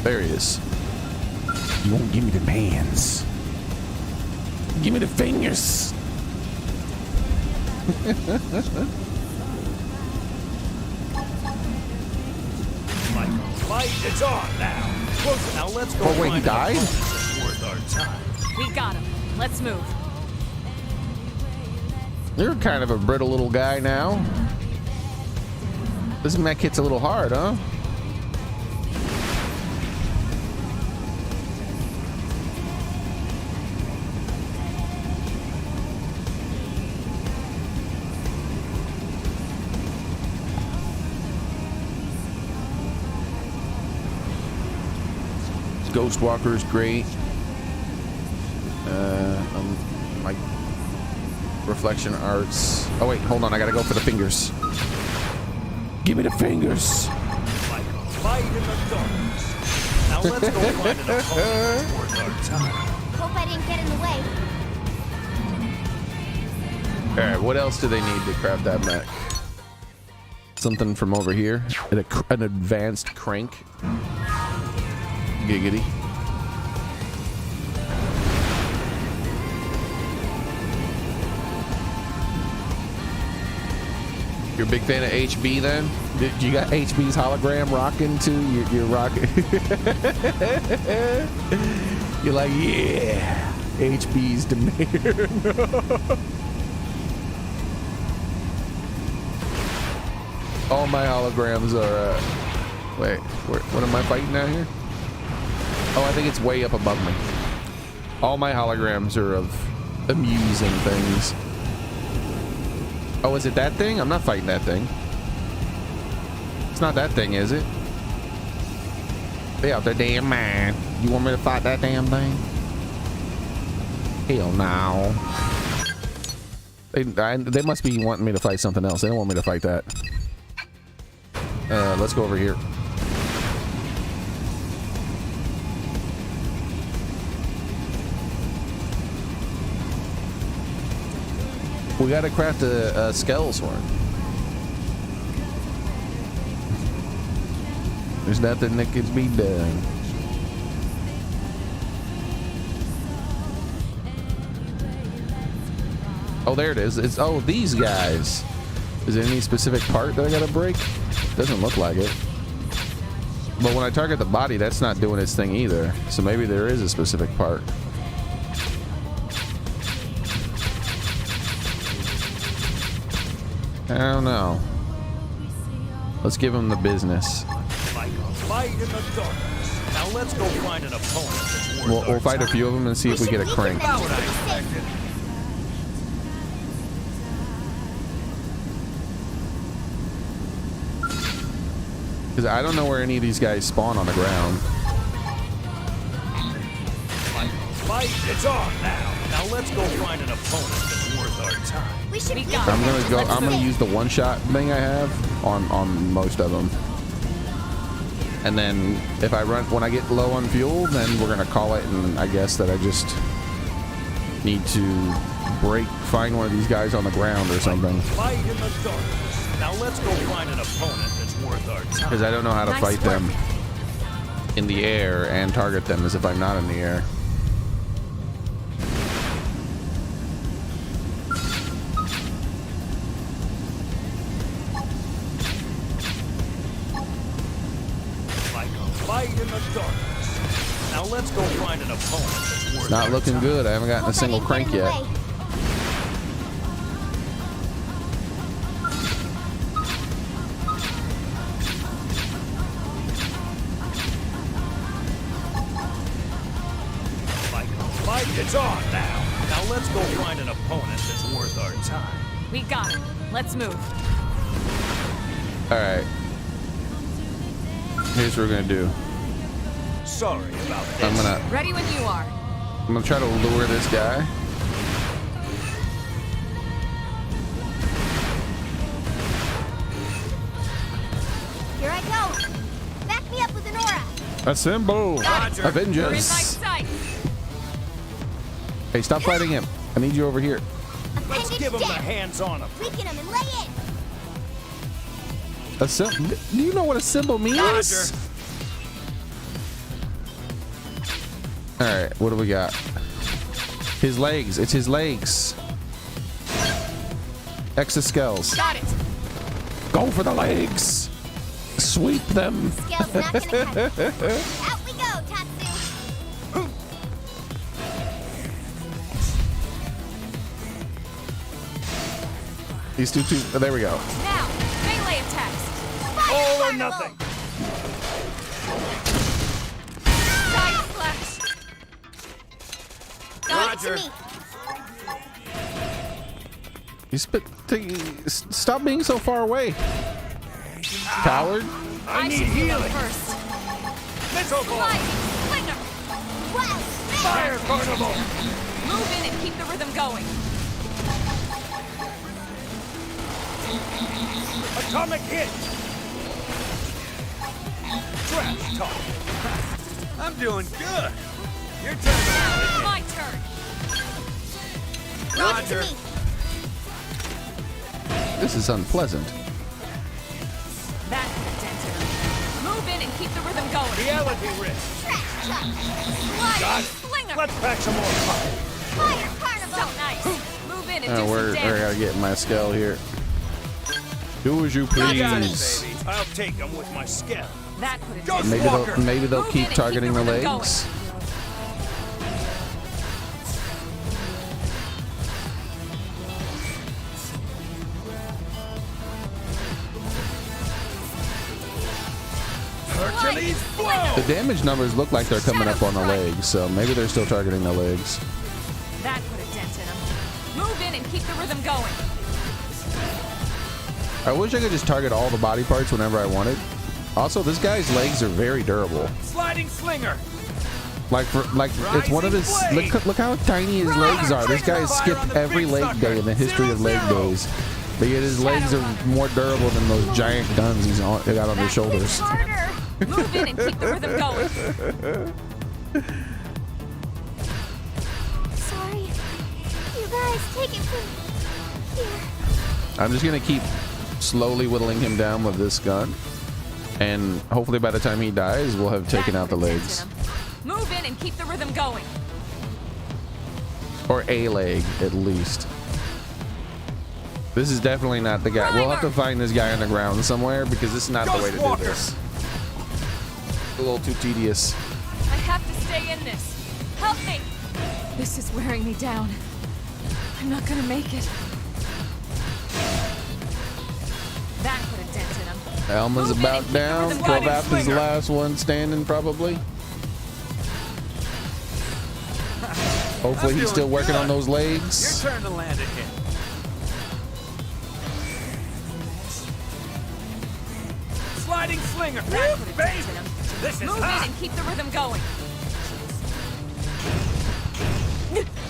[SPEAKER 1] There he is. You won't give me the hands. Give me the fingers.
[SPEAKER 3] Fight, it's on now. Now let's go.
[SPEAKER 1] Oh, wait, he
[SPEAKER 3] find an
[SPEAKER 1] died?
[SPEAKER 3] opponent that's worth our time.
[SPEAKER 5] We got him. Let's move.
[SPEAKER 1] You're kind of a brittle little guy now. This mech hits a little hard, huh? Ghost Walker is great. My reflection arts. Oh wait, hold on. I gotta go for the fingers. Give me the fingers.
[SPEAKER 3] Like a fight in the darkness. Now let's go find an opponent that's worth our time.
[SPEAKER 2] Hope I didn't get in the way.
[SPEAKER 1] All right, what else do they need to craft that mech? Something from over here. An advanced crank. Giggity. You're a big fan of HB then? Did you got HB's hologram rocking too? You're rocking. You're like, yeah, HB's the mayor. All my holograms are. Wait, what am I fighting out here? Oh, I think it's way up above me. All my holograms are of amusing things. Oh, is it that thing? I'm not fighting that thing. It's not that thing, is it? They out there, damn man. You want me to fight that damn thing? Hell no. They must be wanting me to fight something else. They don't want me to fight that. Let's go over here. We gotta craft a skeletal sword. There's nothing that can be done. Oh, there it is. It's these guys. Is there any specific part that I gotta break? Doesn't look like it. But when I target the body, that's not doing its thing either. So maybe there is a specific part. I don't know. Let's give him the business.
[SPEAKER 3] Like a fight in the darkness. Now let's go find an opponent that's worth
[SPEAKER 1] We'll fight a few of them and see if we get a crank.
[SPEAKER 3] About what I expected.
[SPEAKER 1] Because I don't know where any of these guys spawn on the ground.
[SPEAKER 3] Like a fight, it's on now. Now let's go find an opponent that's worth our time.
[SPEAKER 2] We should beat
[SPEAKER 1] I'm
[SPEAKER 2] them.
[SPEAKER 1] gonna go. I'm gonna use the one-shot thing I have on most of them, and then if I run when I get low on fuel, then we're gonna call it. And I guess that I just need to find one of these guys on the ground or something.
[SPEAKER 3] Fight in the darkness. Now let's go find an opponent that's worth our time.
[SPEAKER 1] Because I don't know how to fight them in the air and target them as if I'm not in the air.
[SPEAKER 3] Fight in the darkness. Now let's go find an opponent that's worth
[SPEAKER 1] It's not
[SPEAKER 3] our
[SPEAKER 1] looking
[SPEAKER 3] time.
[SPEAKER 1] good. I haven't gotten a
[SPEAKER 2] Hope I
[SPEAKER 1] single
[SPEAKER 2] didn't get
[SPEAKER 1] crank
[SPEAKER 2] in the
[SPEAKER 1] yet.
[SPEAKER 2] way.
[SPEAKER 3] Like a fight, it's on now. Now let's go find an opponent that's worth our time.
[SPEAKER 5] We got it. Let's move.
[SPEAKER 1] All right. Here's what we're gonna do.
[SPEAKER 3] Sorry about this.
[SPEAKER 1] I'm
[SPEAKER 5] Ready when you are.
[SPEAKER 1] gonna try to lure this guy.
[SPEAKER 2] Here I go. Back me up with an aura.
[SPEAKER 1] Assemble,
[SPEAKER 3] Roger.
[SPEAKER 5] You're in my
[SPEAKER 1] Avengers!
[SPEAKER 5] sight.
[SPEAKER 1] Hey, stop fighting him. I need you over here.
[SPEAKER 3] Let's
[SPEAKER 2] Appendage
[SPEAKER 3] give him the
[SPEAKER 2] down.
[SPEAKER 3] hands-on
[SPEAKER 2] Weaken him and lay in.
[SPEAKER 1] Do you know what assemble means?
[SPEAKER 3] Roger.
[SPEAKER 1] All right, what do we got? His legs. It's his legs. Exoskells.
[SPEAKER 5] Got it.
[SPEAKER 1] Go for the legs. Sweep them.
[SPEAKER 2] Scale's not gonna cut it. Out we go, Tatsu.
[SPEAKER 1] These two. There we go.
[SPEAKER 5] Now, melee attacks.
[SPEAKER 3] All or nothing.
[SPEAKER 5] Side slash.
[SPEAKER 2] Roger.
[SPEAKER 1] You stop being so far away, coward.
[SPEAKER 3] I need
[SPEAKER 5] should heal
[SPEAKER 3] healing.
[SPEAKER 5] first.
[SPEAKER 3] Missile ball.
[SPEAKER 5] Lightning slinger.
[SPEAKER 2] Wow.
[SPEAKER 3] Fire carnival.
[SPEAKER 5] Move in and keep the rhythm going.
[SPEAKER 3] Atomic hit. Trash talk.
[SPEAKER 6] I'm doing good. Your turn.
[SPEAKER 5] My turn.
[SPEAKER 6] Roger.
[SPEAKER 1] This is unpleasant.
[SPEAKER 5] That could have dented him. Move in and keep the rhythm going.
[SPEAKER 3] Reality risk.
[SPEAKER 5] Lightning slinger.
[SPEAKER 3] Let's pack some more fire.
[SPEAKER 2] Fire carnival.
[SPEAKER 5] So nice. Move in and do
[SPEAKER 1] We're
[SPEAKER 5] some damage.
[SPEAKER 1] gotta get my skull here. Do as you
[SPEAKER 3] I got it,
[SPEAKER 1] please.
[SPEAKER 3] baby. I'll take them with my scalp.
[SPEAKER 5] That could have
[SPEAKER 3] Go
[SPEAKER 5] dented him.
[SPEAKER 1] Maybe they'll
[SPEAKER 5] Move in
[SPEAKER 1] keep
[SPEAKER 5] and keep
[SPEAKER 1] targeting
[SPEAKER 5] the
[SPEAKER 1] the
[SPEAKER 5] rhythm going.
[SPEAKER 1] legs.
[SPEAKER 3] Hercules blow.
[SPEAKER 1] The damage numbers look like they're coming up on the legs, so maybe they're still targeting the legs.
[SPEAKER 5] That could have dented him. Move in and keep the rhythm going.
[SPEAKER 1] I wish I could just target all the body parts whenever I wanted. Also, this guy's legs are very durable.
[SPEAKER 6] Sliding slinger.
[SPEAKER 1] It's one of his. Look how tiny his legs are. This guy has skipped every leg day in the history of leg days. But yet his legs are more durable than those giant guns he got on his shoulders.
[SPEAKER 5] Harder. Move in and keep the rhythm going.
[SPEAKER 2] Sorry. You guys, take it from here.
[SPEAKER 1] I'm just gonna keep slowly whittling him down with this gun, and hopefully by the time he dies, we'll have taken
[SPEAKER 5] That
[SPEAKER 1] out the
[SPEAKER 5] could have
[SPEAKER 1] legs,
[SPEAKER 5] dented him. Move in and keep the rhythm going.
[SPEAKER 1] or a leg at least. This is definitely not the guy. We'll have to find this guy on the ground somewhere because this is not the way to do this. A little too tedious.
[SPEAKER 5] I have to stay in this. Help me. This is wearing me down. I'm not gonna make it. That could have dented him.
[SPEAKER 1] Elma's
[SPEAKER 5] Move in
[SPEAKER 1] about
[SPEAKER 5] and keep the
[SPEAKER 1] down.
[SPEAKER 5] rhythm going.
[SPEAKER 1] Corvath is the last one standing, probably. Hopefully he's still working on those
[SPEAKER 6] Your
[SPEAKER 1] legs.
[SPEAKER 6] turn to land it hit. Sliding slinger.
[SPEAKER 5] That could have
[SPEAKER 6] Baby.
[SPEAKER 5] dented him.
[SPEAKER 6] This is
[SPEAKER 5] Move in
[SPEAKER 6] hot.
[SPEAKER 5] and keep the rhythm going.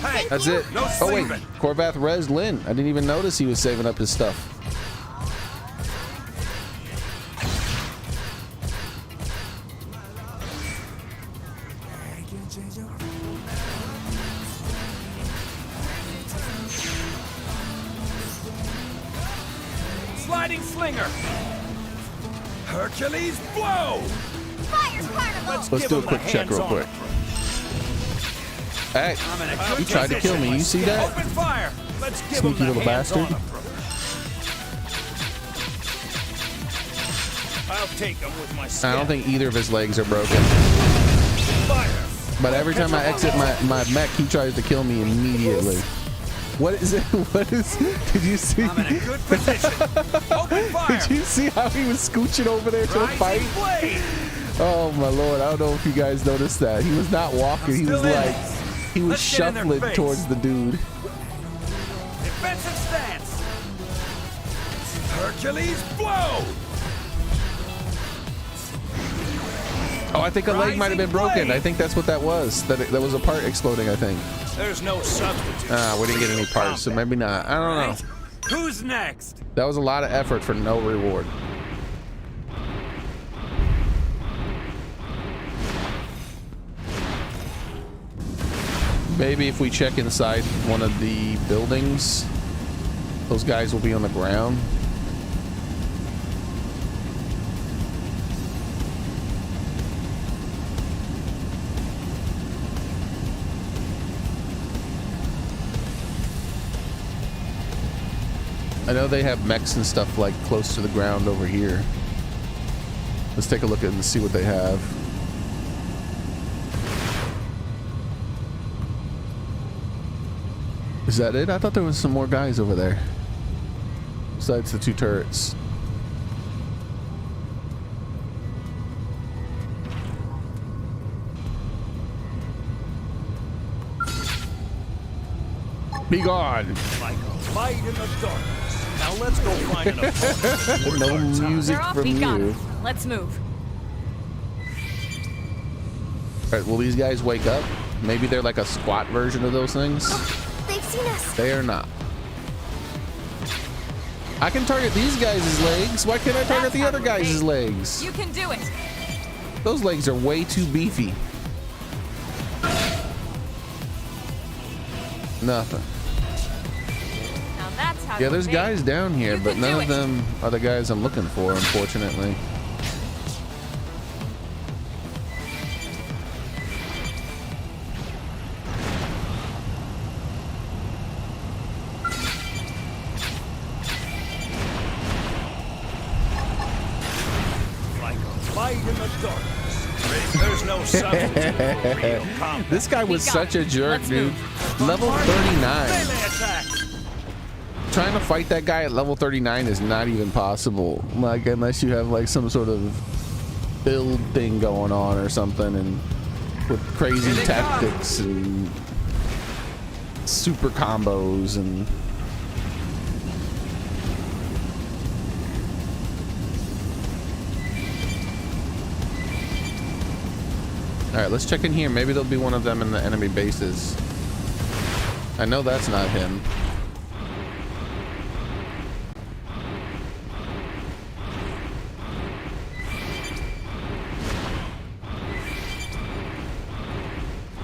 [SPEAKER 6] Hey,
[SPEAKER 1] That's it.
[SPEAKER 6] No
[SPEAKER 1] Oh wait,
[SPEAKER 6] sleeping.
[SPEAKER 1] Corvath res Lynn. I didn't even notice he was saving up his stuff.
[SPEAKER 6] Sliding slinger. Hercules blow.
[SPEAKER 2] Fire carnival.
[SPEAKER 1] Let's
[SPEAKER 3] Give
[SPEAKER 1] do a
[SPEAKER 3] him
[SPEAKER 1] quick check real
[SPEAKER 3] hands-on
[SPEAKER 1] quick. Hey,
[SPEAKER 6] I'm in a
[SPEAKER 1] you
[SPEAKER 6] good
[SPEAKER 1] tried to kill me. You see that?
[SPEAKER 6] Open fire.
[SPEAKER 3] Let's give
[SPEAKER 1] Sneaky
[SPEAKER 3] him the
[SPEAKER 1] little
[SPEAKER 3] hands-on
[SPEAKER 1] bastard.
[SPEAKER 3] approach. I'll take him with my
[SPEAKER 1] I
[SPEAKER 3] scalp.
[SPEAKER 1] don't think either of his legs are broken.
[SPEAKER 3] Fire.
[SPEAKER 1] But every time I exit my mech, he tries to kill me immediately. What is it? What is? Did you see?
[SPEAKER 6] I'm in a good position. Open fire.
[SPEAKER 1] Did you see how he was scooching over there to fight?
[SPEAKER 6] Rising blade.
[SPEAKER 1] Oh my lord! I don't know if you guys noticed that. He was not walking. He was
[SPEAKER 6] still in.
[SPEAKER 1] like, he was
[SPEAKER 6] Let's get in their
[SPEAKER 1] shuffling
[SPEAKER 6] face.
[SPEAKER 1] towards the dude.
[SPEAKER 6] Defensive stance. Hercules blow.
[SPEAKER 1] Oh, I think a leg might have been
[SPEAKER 6] Rising
[SPEAKER 1] broken.
[SPEAKER 6] blade.
[SPEAKER 1] I think that's what that was. That was a part exploding. I think.
[SPEAKER 3] There's no substitute.
[SPEAKER 1] We didn't get any parts, so maybe not. I don't know.
[SPEAKER 6] Right. Who's next?
[SPEAKER 1] That was a lot of effort for no reward. Maybe if we check inside one of the buildings, those guys will be on the ground. I know they have mechs and stuff like close to the ground over here. Let's take a look at and see what they have. Is that it? I thought there was some more guys over there. besides the two turrets. Be gone.
[SPEAKER 3] Like a light in the darkness. Now let's go find an opponent.
[SPEAKER 1] No music
[SPEAKER 5] They're off.
[SPEAKER 1] from
[SPEAKER 5] Be
[SPEAKER 1] you.
[SPEAKER 5] gone. Let's move.
[SPEAKER 1] All right, will these guys wake up? Maybe they're like a squat version of those things.
[SPEAKER 2] They've seen us.
[SPEAKER 1] They are not. I can target these guys' legs. Why can't I target the other guys' legs?
[SPEAKER 5] You can do it.
[SPEAKER 1] Those legs are way too beefy. Nothing.
[SPEAKER 5] Now that's how.
[SPEAKER 1] Yeah,
[SPEAKER 5] you
[SPEAKER 1] there's
[SPEAKER 5] obey.
[SPEAKER 1] guys down here,
[SPEAKER 5] You
[SPEAKER 1] but
[SPEAKER 5] can
[SPEAKER 1] none
[SPEAKER 5] do
[SPEAKER 1] of
[SPEAKER 5] it.
[SPEAKER 1] them are the guys I'm looking for, unfortunately.
[SPEAKER 3] Like a light in the darkness. There's no substitute for real combat.
[SPEAKER 1] This guy was
[SPEAKER 5] Be
[SPEAKER 1] such a
[SPEAKER 5] gone.
[SPEAKER 1] jerk,
[SPEAKER 5] Let's
[SPEAKER 1] dude.
[SPEAKER 5] move.
[SPEAKER 1] Level 39.
[SPEAKER 3] Melee attack.
[SPEAKER 1] Trying to fight that guy at level 39 is not even possible. Like, unless you have like some sort of build thing going on or something, and with crazy tactics and super combos and. All right, let's check in here. Maybe there'll be one of them in the enemy bases. I know that's not him.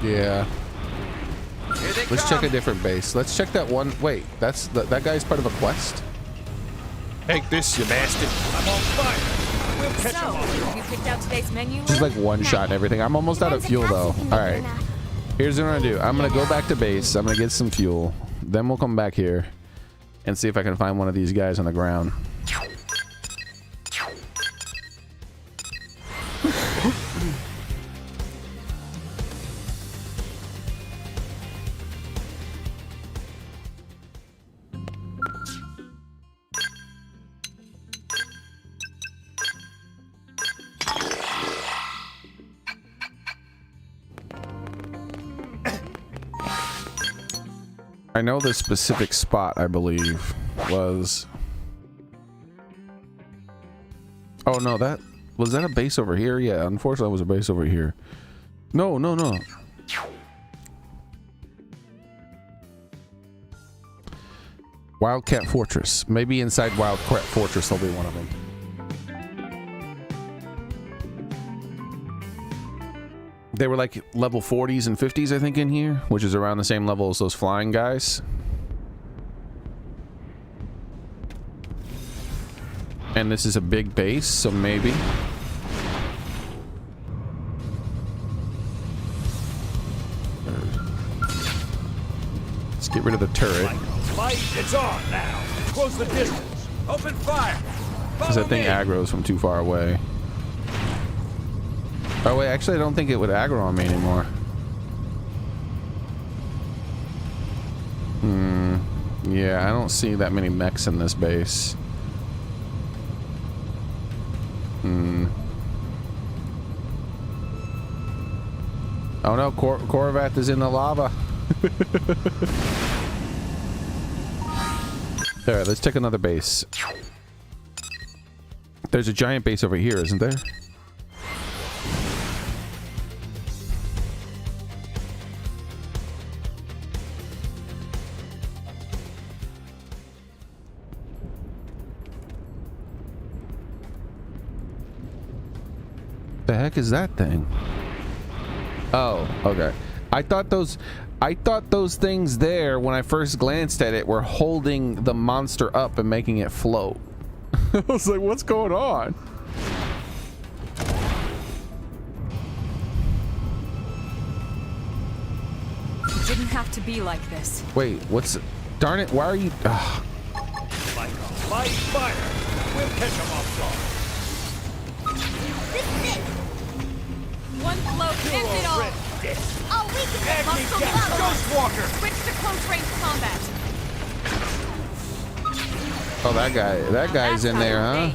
[SPEAKER 1] Yeah. Let's check a different base. Let's check that one. Wait, that's that guy's part of a quest? Take this, you bastard.
[SPEAKER 3] I'm on fire. We'll catch
[SPEAKER 5] So,
[SPEAKER 3] him off guard.
[SPEAKER 5] you picked out today's menu.
[SPEAKER 1] Just like one shot and everything. I'm almost out of fuel though. All right. Here's what I'm gonna do. I'm gonna go back to base. I'm gonna get some fuel. Then we'll come back here and see if I can find one of these guys on the ground. I know the specific spot, I believe, was... Oh, no, that... Was that a base over here? Yeah, unfortunately, it was a base over here. No, no, no. Wildcat Fortress. Maybe inside Wildcat Fortress there'll be one of them. They were like level 40s and 50s, I think, in here, which is around the same level as those flying guys. And this is a big base, so maybe. Let's get rid of the turret.
[SPEAKER 3] Light, it's on now. Close the distance. Open fire.
[SPEAKER 1] Because that thing aggro's from too far away. Oh wait, actually I don't think it would aggro on me anymore. Yeah, I don't see that many mechs in this base. Oh no, Korvath is in the lava. There, let's check another base. There's a giant base over here, isn't there? The heck is that thing? Oh, okay. I thought those things there, when I first glanced at it, were holding the monster up and making it float. I was like, what's going on?
[SPEAKER 5] It didn't have to be like this.
[SPEAKER 1] Wait, what's... Darn it, why are you... Ugh.
[SPEAKER 3] Like a light fire. We'll catch him off guard.
[SPEAKER 2] This is it.
[SPEAKER 5] One blow ends it all.
[SPEAKER 2] I'll weaken them.
[SPEAKER 3] Agni
[SPEAKER 2] Muscle
[SPEAKER 3] gas,
[SPEAKER 2] blow.
[SPEAKER 3] Ghost Walker.
[SPEAKER 5] Switch to close range combat.
[SPEAKER 1] Oh, that guy's in there, huh?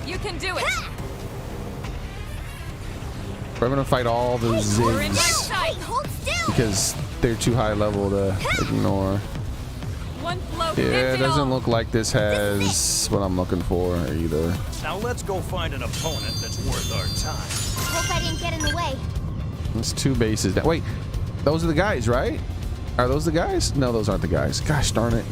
[SPEAKER 5] You can do it.
[SPEAKER 1] We're gonna fight all the
[SPEAKER 5] We're in my
[SPEAKER 1] Zigs
[SPEAKER 5] sight.
[SPEAKER 2] Hold still.
[SPEAKER 1] because they're too high level to ignore.
[SPEAKER 5] One blow.
[SPEAKER 1] Yeah, it
[SPEAKER 5] gets it
[SPEAKER 1] doesn't
[SPEAKER 5] all.
[SPEAKER 1] look like this has what I'm looking for either.
[SPEAKER 3] Now let's go find an opponent that's worth our time.
[SPEAKER 2] Hope I didn't get in the way.
[SPEAKER 1] It's 2 bases down. Wait, those are the guys, right? Are those the guys? No, those aren't the guys. Gosh darn it.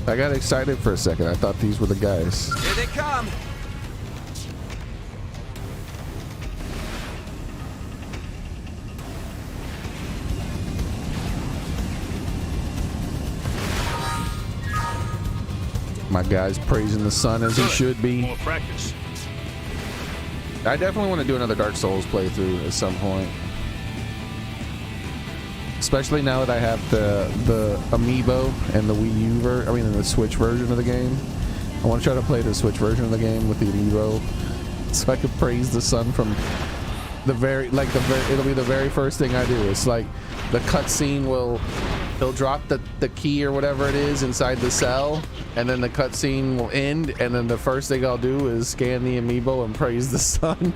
[SPEAKER 1] I got excited for a second. I thought these were the guys.
[SPEAKER 6] Here they come.
[SPEAKER 1] My guy's praising the sun as he should be.
[SPEAKER 3] More practice.
[SPEAKER 1] I definitely want to do another Dark Souls playthrough at some point. Especially now that I have the Amiibo and the Wii U the Switch version of the game. I want to try to play the Switch version of the game with the Amiibo, so I could praise the sun from it'll be the very first thing I do. It's like the cutscene they'll drop the key or whatever it is inside the cell, and then the cutscene will end, and then the first thing I'll do is scan the Amiibo and praise the sun.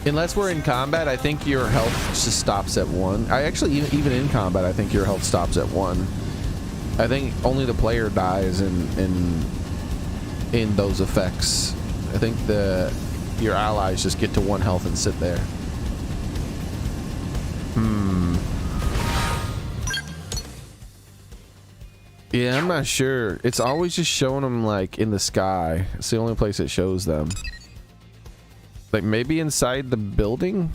[SPEAKER 1] Unless we're in combat, I think your health just stops at 1. I actually, even in combat, I think your health stops at 1. I think only the player dies in those effects. I think your allies just get to 1 health and sit there. Yeah, I'm not sure. It's always just showing them like in the sky. It's the only place it shows them. Like maybe inside the building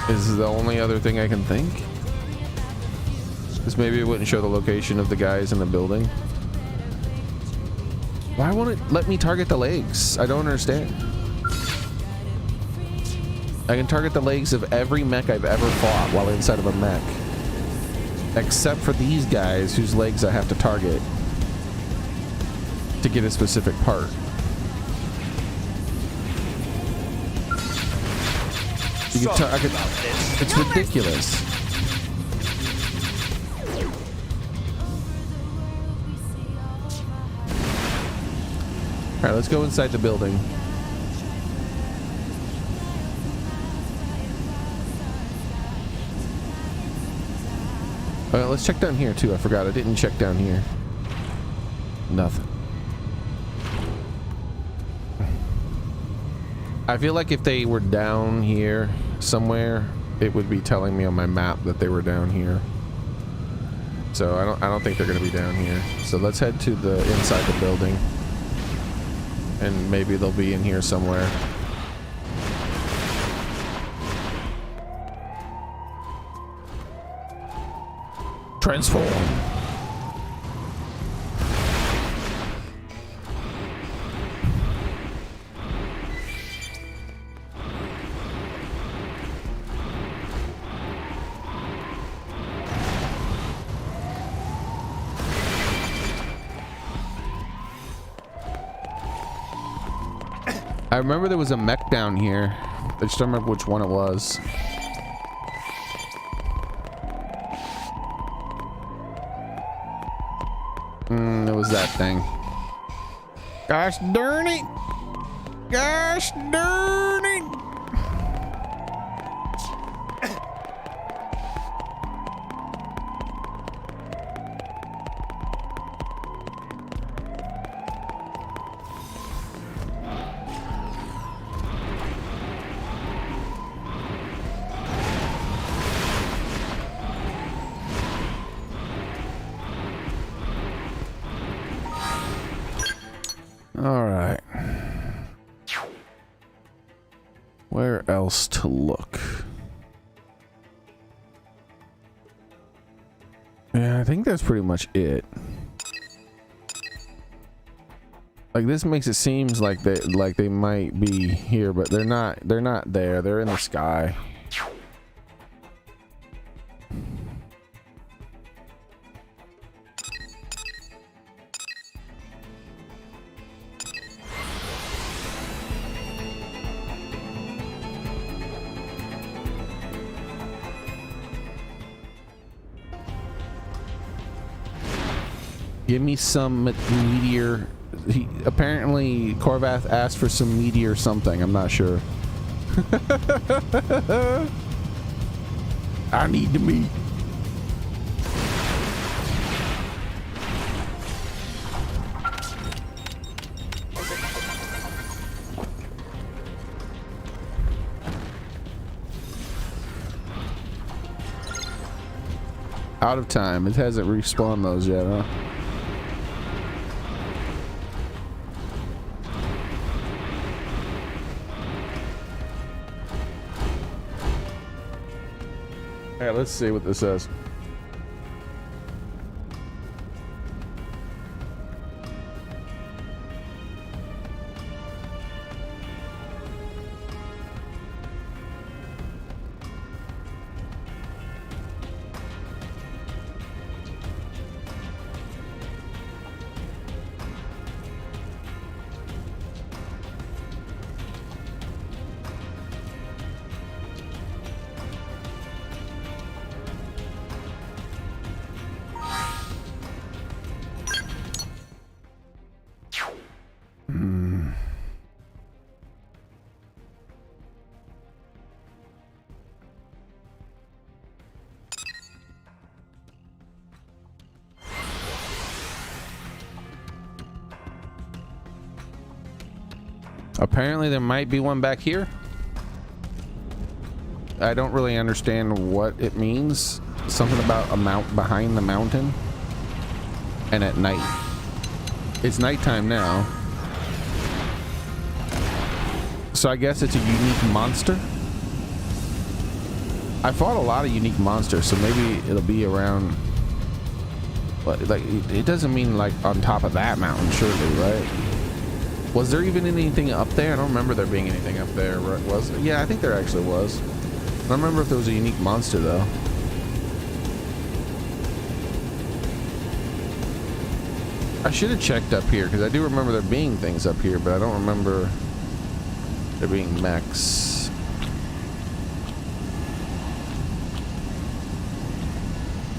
[SPEAKER 1] is the only other thing I can think. Because maybe it wouldn't show the location of the guys in the building. Why won't it let me target the legs? I don't understand. I can target the legs of every mech I've ever fought while inside of a mech. Except for these guys whose legs I have to target to get a specific part. It's ridiculous. All right, let's go inside the building. Let's check down here too. I forgot. I didn't check down here. Nothing. I feel like if they were down here somewhere, it would be telling me on my map that they were down here. So I don't think they're going to be down here. So let's head to the inside the building, and maybe they'll be in here somewhere. Transform. I remember there was a mech down here. I just don't remember which one it was. It was that thing. Gosh darn it! Gosh darn it! All right. Where else to look? Yeah, I think that's pretty much it. Like this makes it seems like they might be here, but they're not. They're not there. They're in the sky. Give me some meteor. Apparently Corvath asked for some meteor something. I'm not sure. I need the meat. Out of time. It hasn't respawned those yet, huh? Alright, let's see what this says. Apparently there might be one back here. I don't really understand what it means. Something about a mount behind the mountain and at night. It's nighttime now, so I guess it's a unique monster. I fought a lot of unique monsters, so maybe it'll be around, but like it doesn't mean like on top of that mountain, surely, right? Was there even anything up there? I don't remember there being anything up there. Was there? Yeah, I think there actually was. I don't remember if there was a unique monster though. I should have checked up here because I do remember there being things up here, but I don't remember there being mechs.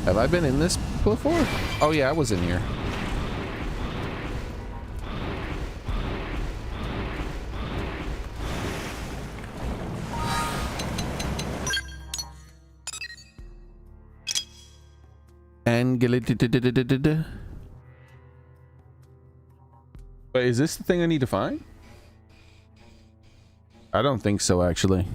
[SPEAKER 1] Have I been in this before? Oh yeah, I was in here. And wait, is this the thing I need to find? I don't think so, actually.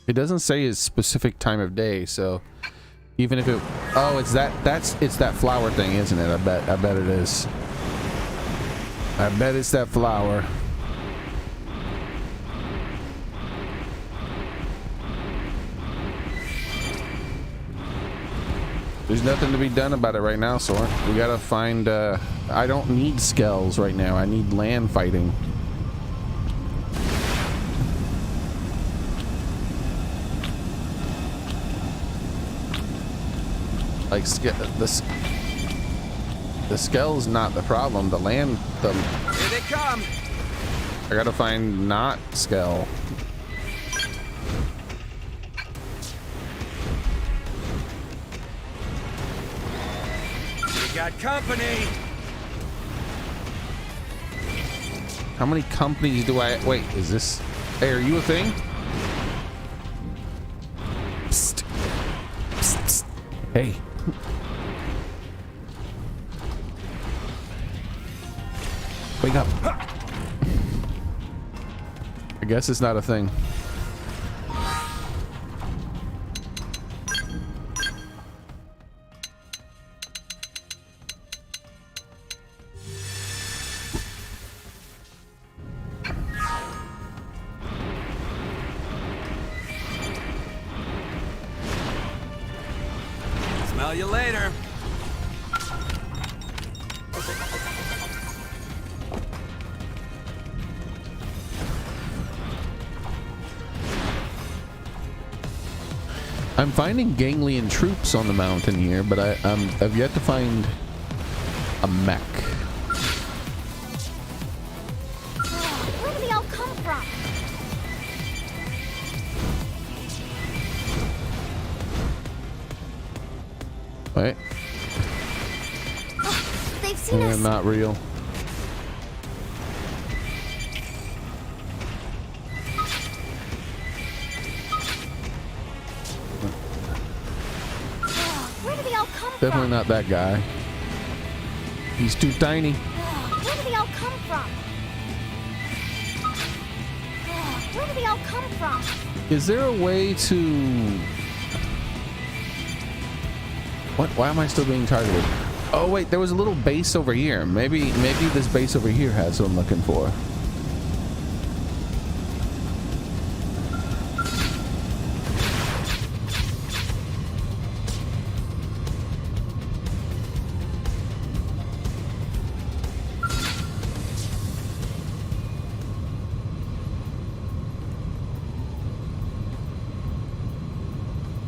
[SPEAKER 1] It doesn't say a specific time of day, so even if it, oh, it's that flower thing, isn't it? I bet it is. I bet it's that flower. There's nothing to be done about it right now, Sora. We gotta find, I don't need skells right now. I need land fighting. Like, the skell's not the problem. The land,
[SPEAKER 6] Here they come!
[SPEAKER 1] I gotta find not skell.
[SPEAKER 6] Got company.
[SPEAKER 1] How many companies do I wait? Is this? Hey, are you a thing? Psst. Psst, psst. Hey. Wake up. I guess it's not a thing.
[SPEAKER 6] Smell you later.
[SPEAKER 1] I'm finding ganglion troops on the mountain here, but I've yet to find a mech.
[SPEAKER 2] Where do they all come from?
[SPEAKER 1] Right?
[SPEAKER 2] They've seen
[SPEAKER 1] They're
[SPEAKER 2] us.
[SPEAKER 1] not real.
[SPEAKER 2] Where do they all come
[SPEAKER 1] Definitely
[SPEAKER 2] from?
[SPEAKER 1] not that guy. He's too tiny.
[SPEAKER 2] Where do they all come from? Where do they all come from?
[SPEAKER 1] Is there a way to... What? Why am I still being targeted? Oh wait, there was a little base over here. Maybe this base over here has what I'm looking for.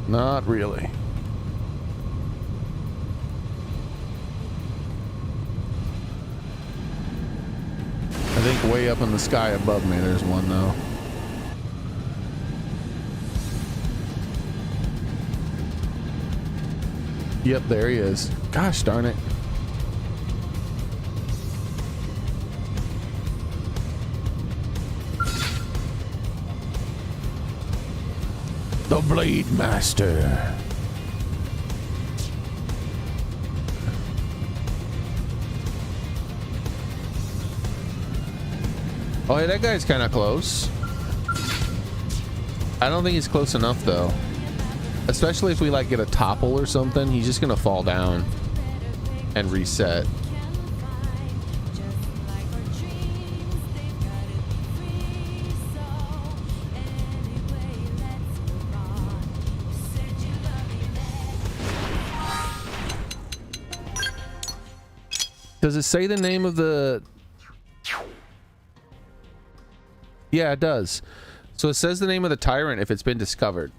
[SPEAKER 1] Not really. I think way up in the sky above me there's one though. Yep, there he is. Gosh darn it. The Blade Master. Oh, yeah, that guy's kind of close. I don't think he's close enough though. Especially if we like get a topple or something, he's just gonna fall down and reset. Does it say the name of the... Yeah, it does. So it says the name of the tyrant if it's been discovered.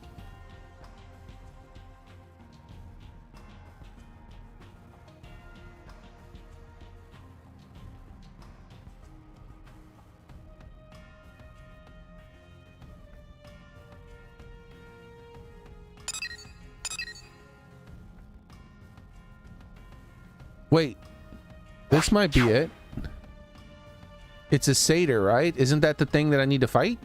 [SPEAKER 1] Wait. This might be it. It's a satyr, right? Isn't that the thing that I need to fight?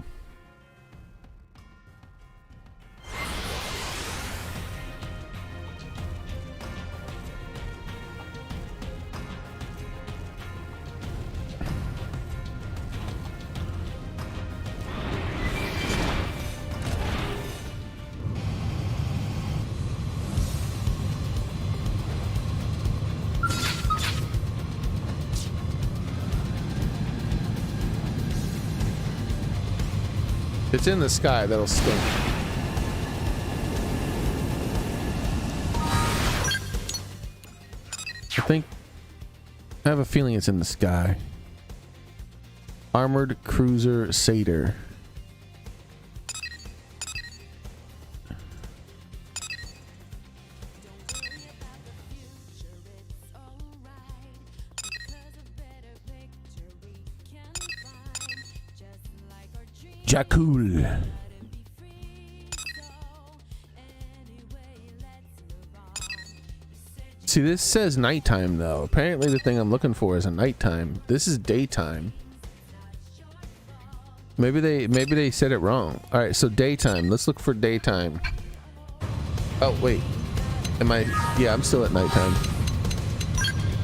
[SPEAKER 1] It's in the sky, that'll stink. I have a feeling it's in the sky. Armored cruiser satyr. Jakul. See, this says nighttime though. Apparently the thing I'm looking for is a nighttime. This is daytime. Maybe they said it wrong. All right, so daytime. Let's look for daytime. Oh wait, am I? Yeah, I'm still at nighttime.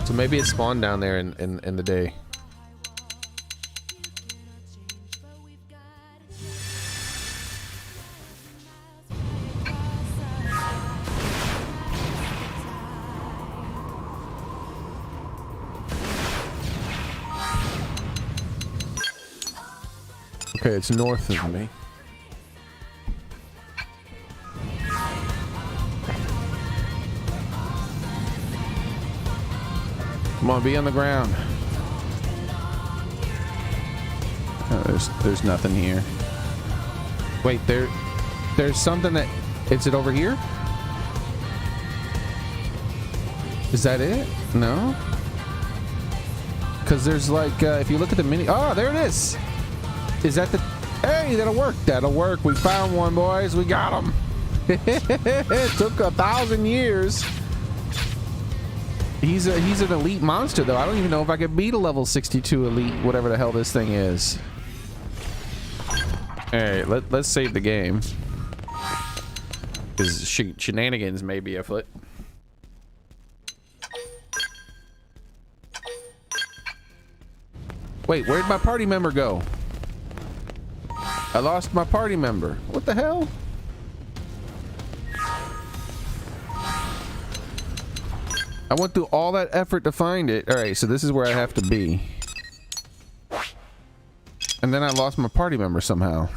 [SPEAKER 1] So maybe it spawned down there in the day. Okay, it's north of me. Come on, be on the ground. Oh, there's nothing here. Wait, there's something that... Is it over here? Is that it? No? Because there's like, if you look at the mini... Oh, there it is. Is that the... Hey, that'll work. That'll work. We found one, boys. We got him. It took 1,000 years. He's an elite monster, though. I don't even know if I could beat a level 62 elite, whatever the hell this thing is. All right, let's save the game. Because shenanigans may be afoot. Wait, where'd my party member go? I lost my party member. What the hell? I went through all that effort to find it. All right, so this is where I have to be. And then I lost my party member somehow.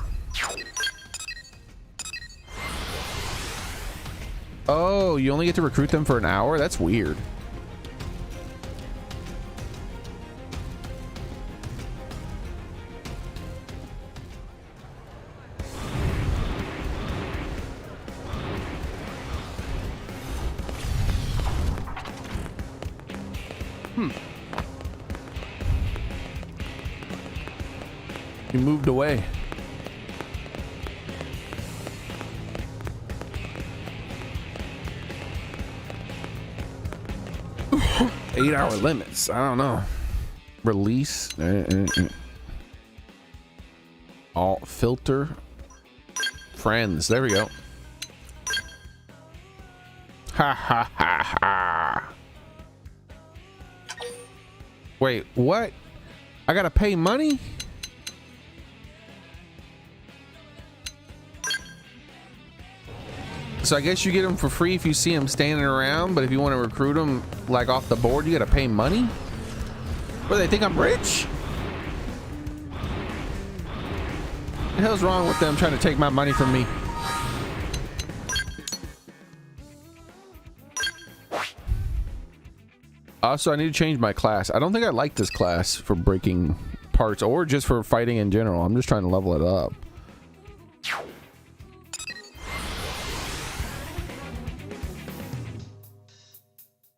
[SPEAKER 1] Oh, you only get to recruit them for an hour? That's weird. You moved away. Eight-hour limits. I don't know. Release. Alt filter. Friends. There we go. Ha ha ha ha. Wait, what? I gotta pay money? So I guess you get them for free if you see them standing around, but if you want to recruit them like off the board, you gotta pay money? What, they think I'm rich? What the hell's wrong with them trying to take my money from me? Also, I need to change my class. I don't think I like this class for breaking parts or just for fighting in general. I'm just trying to level it up.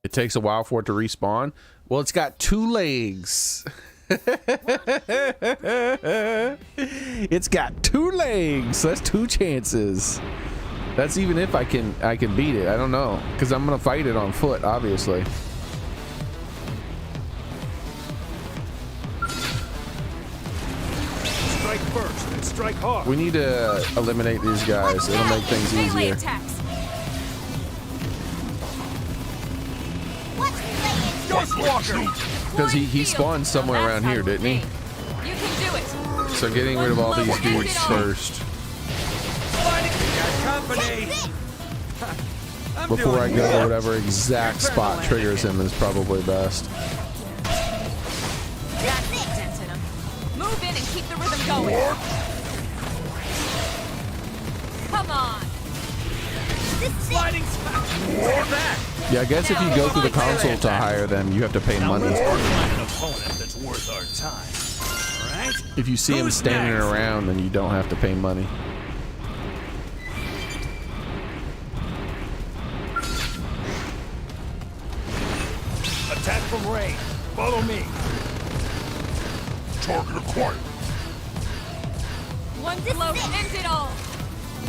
[SPEAKER 1] It takes a while for it to respawn. Well, it's got 2 legs. It's got 2 legs. So that's 2 chances. That's even if I can beat it. I don't know, because I'm gonna fight it on foot, obviously.
[SPEAKER 3] Strike first and strike hard.
[SPEAKER 1] We need to eliminate these guys. It'll make things easier. Because he spawned somewhere around here, didn't he?
[SPEAKER 5] You can do it.
[SPEAKER 1] So getting rid of all these dudes first. Before I go to whatever exact spot triggers him is probably best.
[SPEAKER 5] That's it, Denton. Move in and keep the rhythm going. Come on.
[SPEAKER 6] Sliding smack.
[SPEAKER 1] Yeah, I guess if you go through the console to hire them, you have to pay money.
[SPEAKER 3] Let's go find an opponent that's worth our time. All right?
[SPEAKER 1] If you see him standing around, then you don't have to pay money.
[SPEAKER 3] Attack from range. Follow me.
[SPEAKER 4] Target acquired.
[SPEAKER 5] One blow ends it all.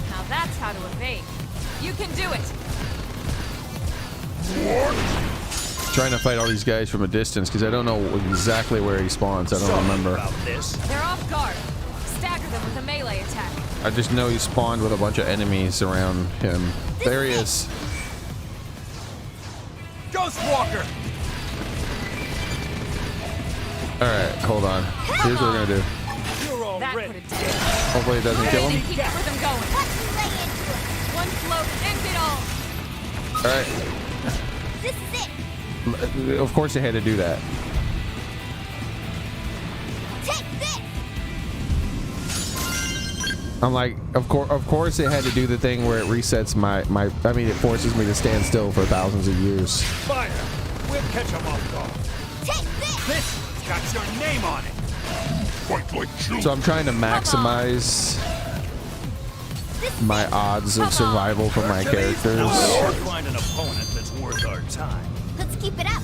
[SPEAKER 5] Now that's how to evade. You can do it.
[SPEAKER 1] Trying to fight all these guys from a distance because I don't know exactly where he spawns. I don't remember.
[SPEAKER 5] They're off guard. Stagger them with a melee attack.
[SPEAKER 1] I just know he spawned with a bunch of enemies around him. There he is.
[SPEAKER 6] Ghost Walker.
[SPEAKER 1] All right, hold on. Here's what we're gonna do.
[SPEAKER 5] That put it down.
[SPEAKER 1] Hopefully it doesn't kill him.
[SPEAKER 5] Keep the rhythm going. One blow ends it all.
[SPEAKER 1] All right.
[SPEAKER 2] This is it.
[SPEAKER 1] Of course they had to do that.
[SPEAKER 2] Take this.
[SPEAKER 1] I'm like, of course it had to do the thing where it resets I mean, it forces me to stand still for thousands of years.
[SPEAKER 3] Fire. We'll catch him off guard.
[SPEAKER 2] Take this.
[SPEAKER 6] This got your name on it.
[SPEAKER 4] Fight like children.
[SPEAKER 1] So I'm trying to maximize my odds of survival for my
[SPEAKER 3] Now
[SPEAKER 1] characters.
[SPEAKER 3] let's go find an opponent that's worth our time.
[SPEAKER 2] Let's keep it up.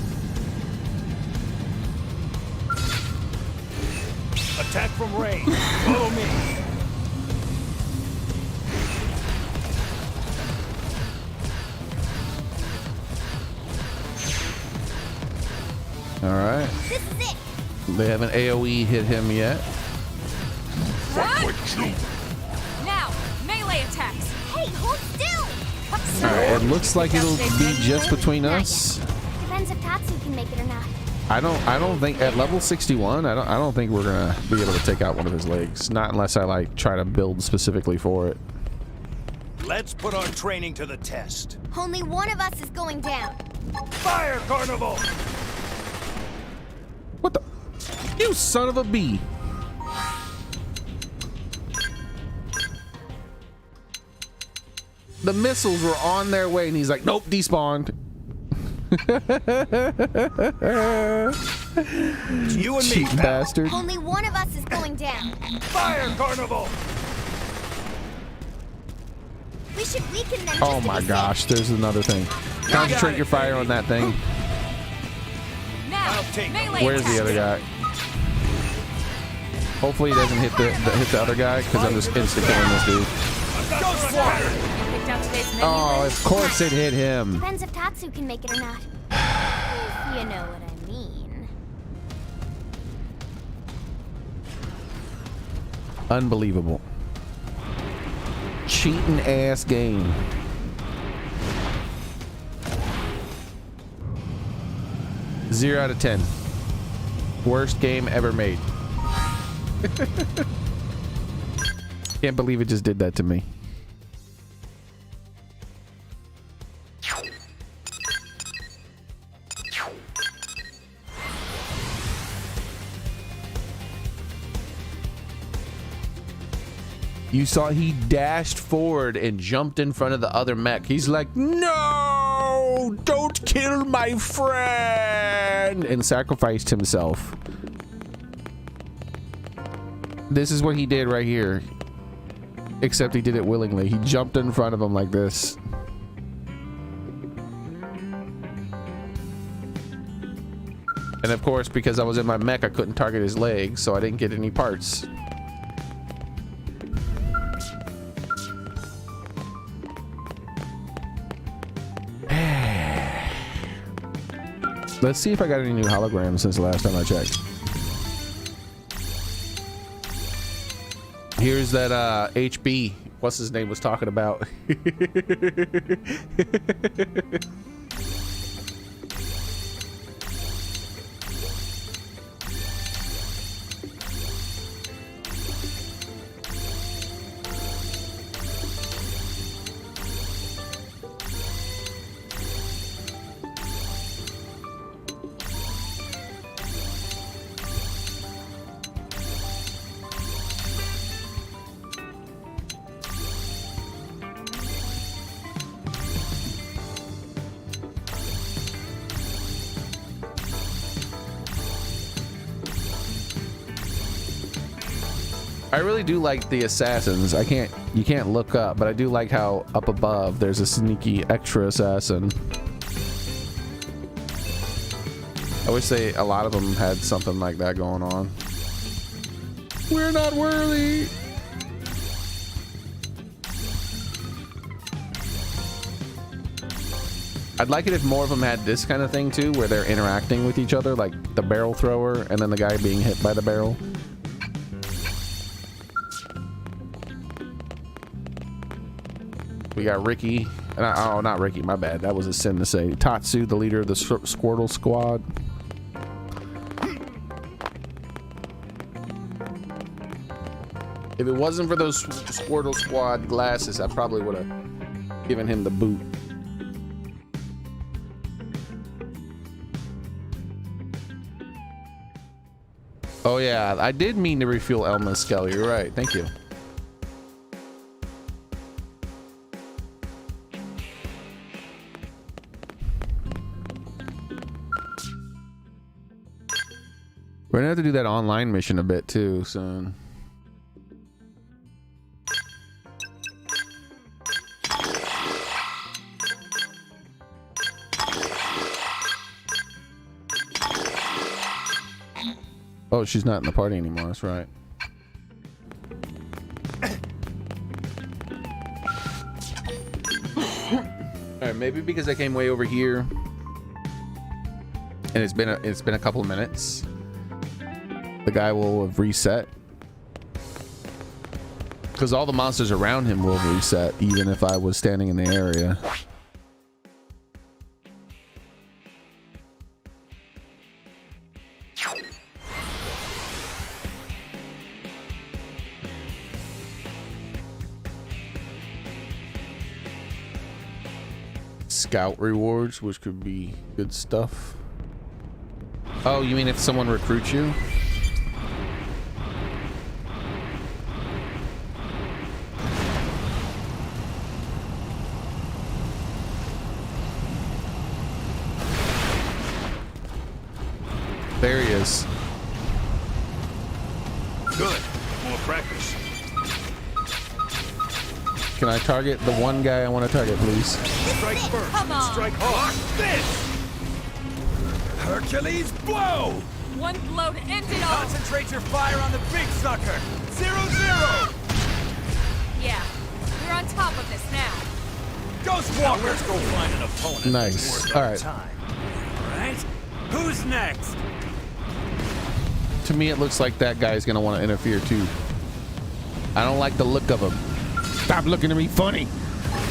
[SPEAKER 3] Attack from range. Follow me.
[SPEAKER 1] All right.
[SPEAKER 2] This is it.
[SPEAKER 1] They haven't AoE hit him yet.
[SPEAKER 5] Now, melee attacks.
[SPEAKER 2] Hey, hold still.
[SPEAKER 1] All right. It looks like it'll be just between us.
[SPEAKER 2] Depends if Tatsu can make it or not.
[SPEAKER 1] I don't think at level 61. I don't think we're gonna be able to take out one of his legs. Not unless I like try to build specifically for it.
[SPEAKER 3] Let's put our training to the test.
[SPEAKER 2] Only one of us is going down.
[SPEAKER 3] Fire, Carnival!
[SPEAKER 1] What the? You son of a bee! The missiles were on their way, and he's like, "Nope, despawned."
[SPEAKER 3] It's you and me,
[SPEAKER 1] Cheap
[SPEAKER 3] pal.
[SPEAKER 1] bastard.
[SPEAKER 2] Only one of us is going down.
[SPEAKER 3] Fire, Carnival!
[SPEAKER 2] We should weaken them.
[SPEAKER 1] Oh
[SPEAKER 2] just to
[SPEAKER 1] my
[SPEAKER 2] be
[SPEAKER 1] gosh, there's another thing. Concentrate your fire on that thing.
[SPEAKER 5] Now,
[SPEAKER 3] I'll take
[SPEAKER 5] melee
[SPEAKER 1] Where's the other guy? Hopefully he doesn't hit the other guy, because I'm just insta killing this dude.
[SPEAKER 3] Ghost Fire!
[SPEAKER 5] Picked out today's menu
[SPEAKER 1] Oh,
[SPEAKER 5] list.
[SPEAKER 1] of course it hit him.
[SPEAKER 2] Depends if Tatsu can make it or not. If you know what I mean.
[SPEAKER 1] Unbelievable. Cheating ass game. Zero out of 10. Worst game ever made. Can't believe it just did that to me. You saw he dashed forward and jumped in front of the other mech. He's like, "No, don't kill my friend," and sacrificed himself. This is what he did right here. Except he did it willingly. He jumped in front of him like this. And of course, because I was in my mech, I couldn't target his legs, so I didn't get any parts. Let's see if I got any new holograms since the last time I checked. Here's that HB, what's his name, was talking about. I really do like the assassins. You can't look up, but I do like how up above there's a sneaky extra assassin. I wish a lot of them had something like that going on. We're not worthy. I'd like it if more of them had this kind of thing too, where they're interacting with each other, like the barrel thrower and then the guy being hit by the barrel. We got Ricky, and oh, not Ricky, my bad. That was a sin to say. Tatsu, the leader of the Squirtle Squad. If it wasn't for those Squirtle Squad glasses, I probably would have given him the boot. Oh yeah, I did mean to refuel Elma's Skelly. You're right. Thank you. We're gonna have to do that online mission a bit too soon. Oh, she's not in the party anymore. That's right. All right, maybe because I came way over here, and it's been a couple of minutes. The guy will have reset, because all the monsters around him will reset, even if I was standing in the area. Scout rewards, which could be good stuff. Oh, you mean if someone recruits you? There he is.
[SPEAKER 3] Good. More practice.
[SPEAKER 1] Can I target the one guy I want to target, please?
[SPEAKER 3] Strike first.
[SPEAKER 5] Come on.
[SPEAKER 3] Strike hard. This.
[SPEAKER 6] Hercules, blow!
[SPEAKER 5] One blow to end it all.
[SPEAKER 6] Concentrate your fire on the big sucker. 0-0.
[SPEAKER 5] Yeah, we're on top of this now.
[SPEAKER 6] Ghost
[SPEAKER 3] Now
[SPEAKER 6] Walker.
[SPEAKER 3] let's go find an opponent.
[SPEAKER 1] Nice.
[SPEAKER 3] That's worth
[SPEAKER 1] All
[SPEAKER 3] our
[SPEAKER 1] right.
[SPEAKER 3] time.
[SPEAKER 6] All right. Who's next?
[SPEAKER 1] To me, it looks like that guy's gonna want to interfere too. I don't like the look of him. Stop looking at me funny.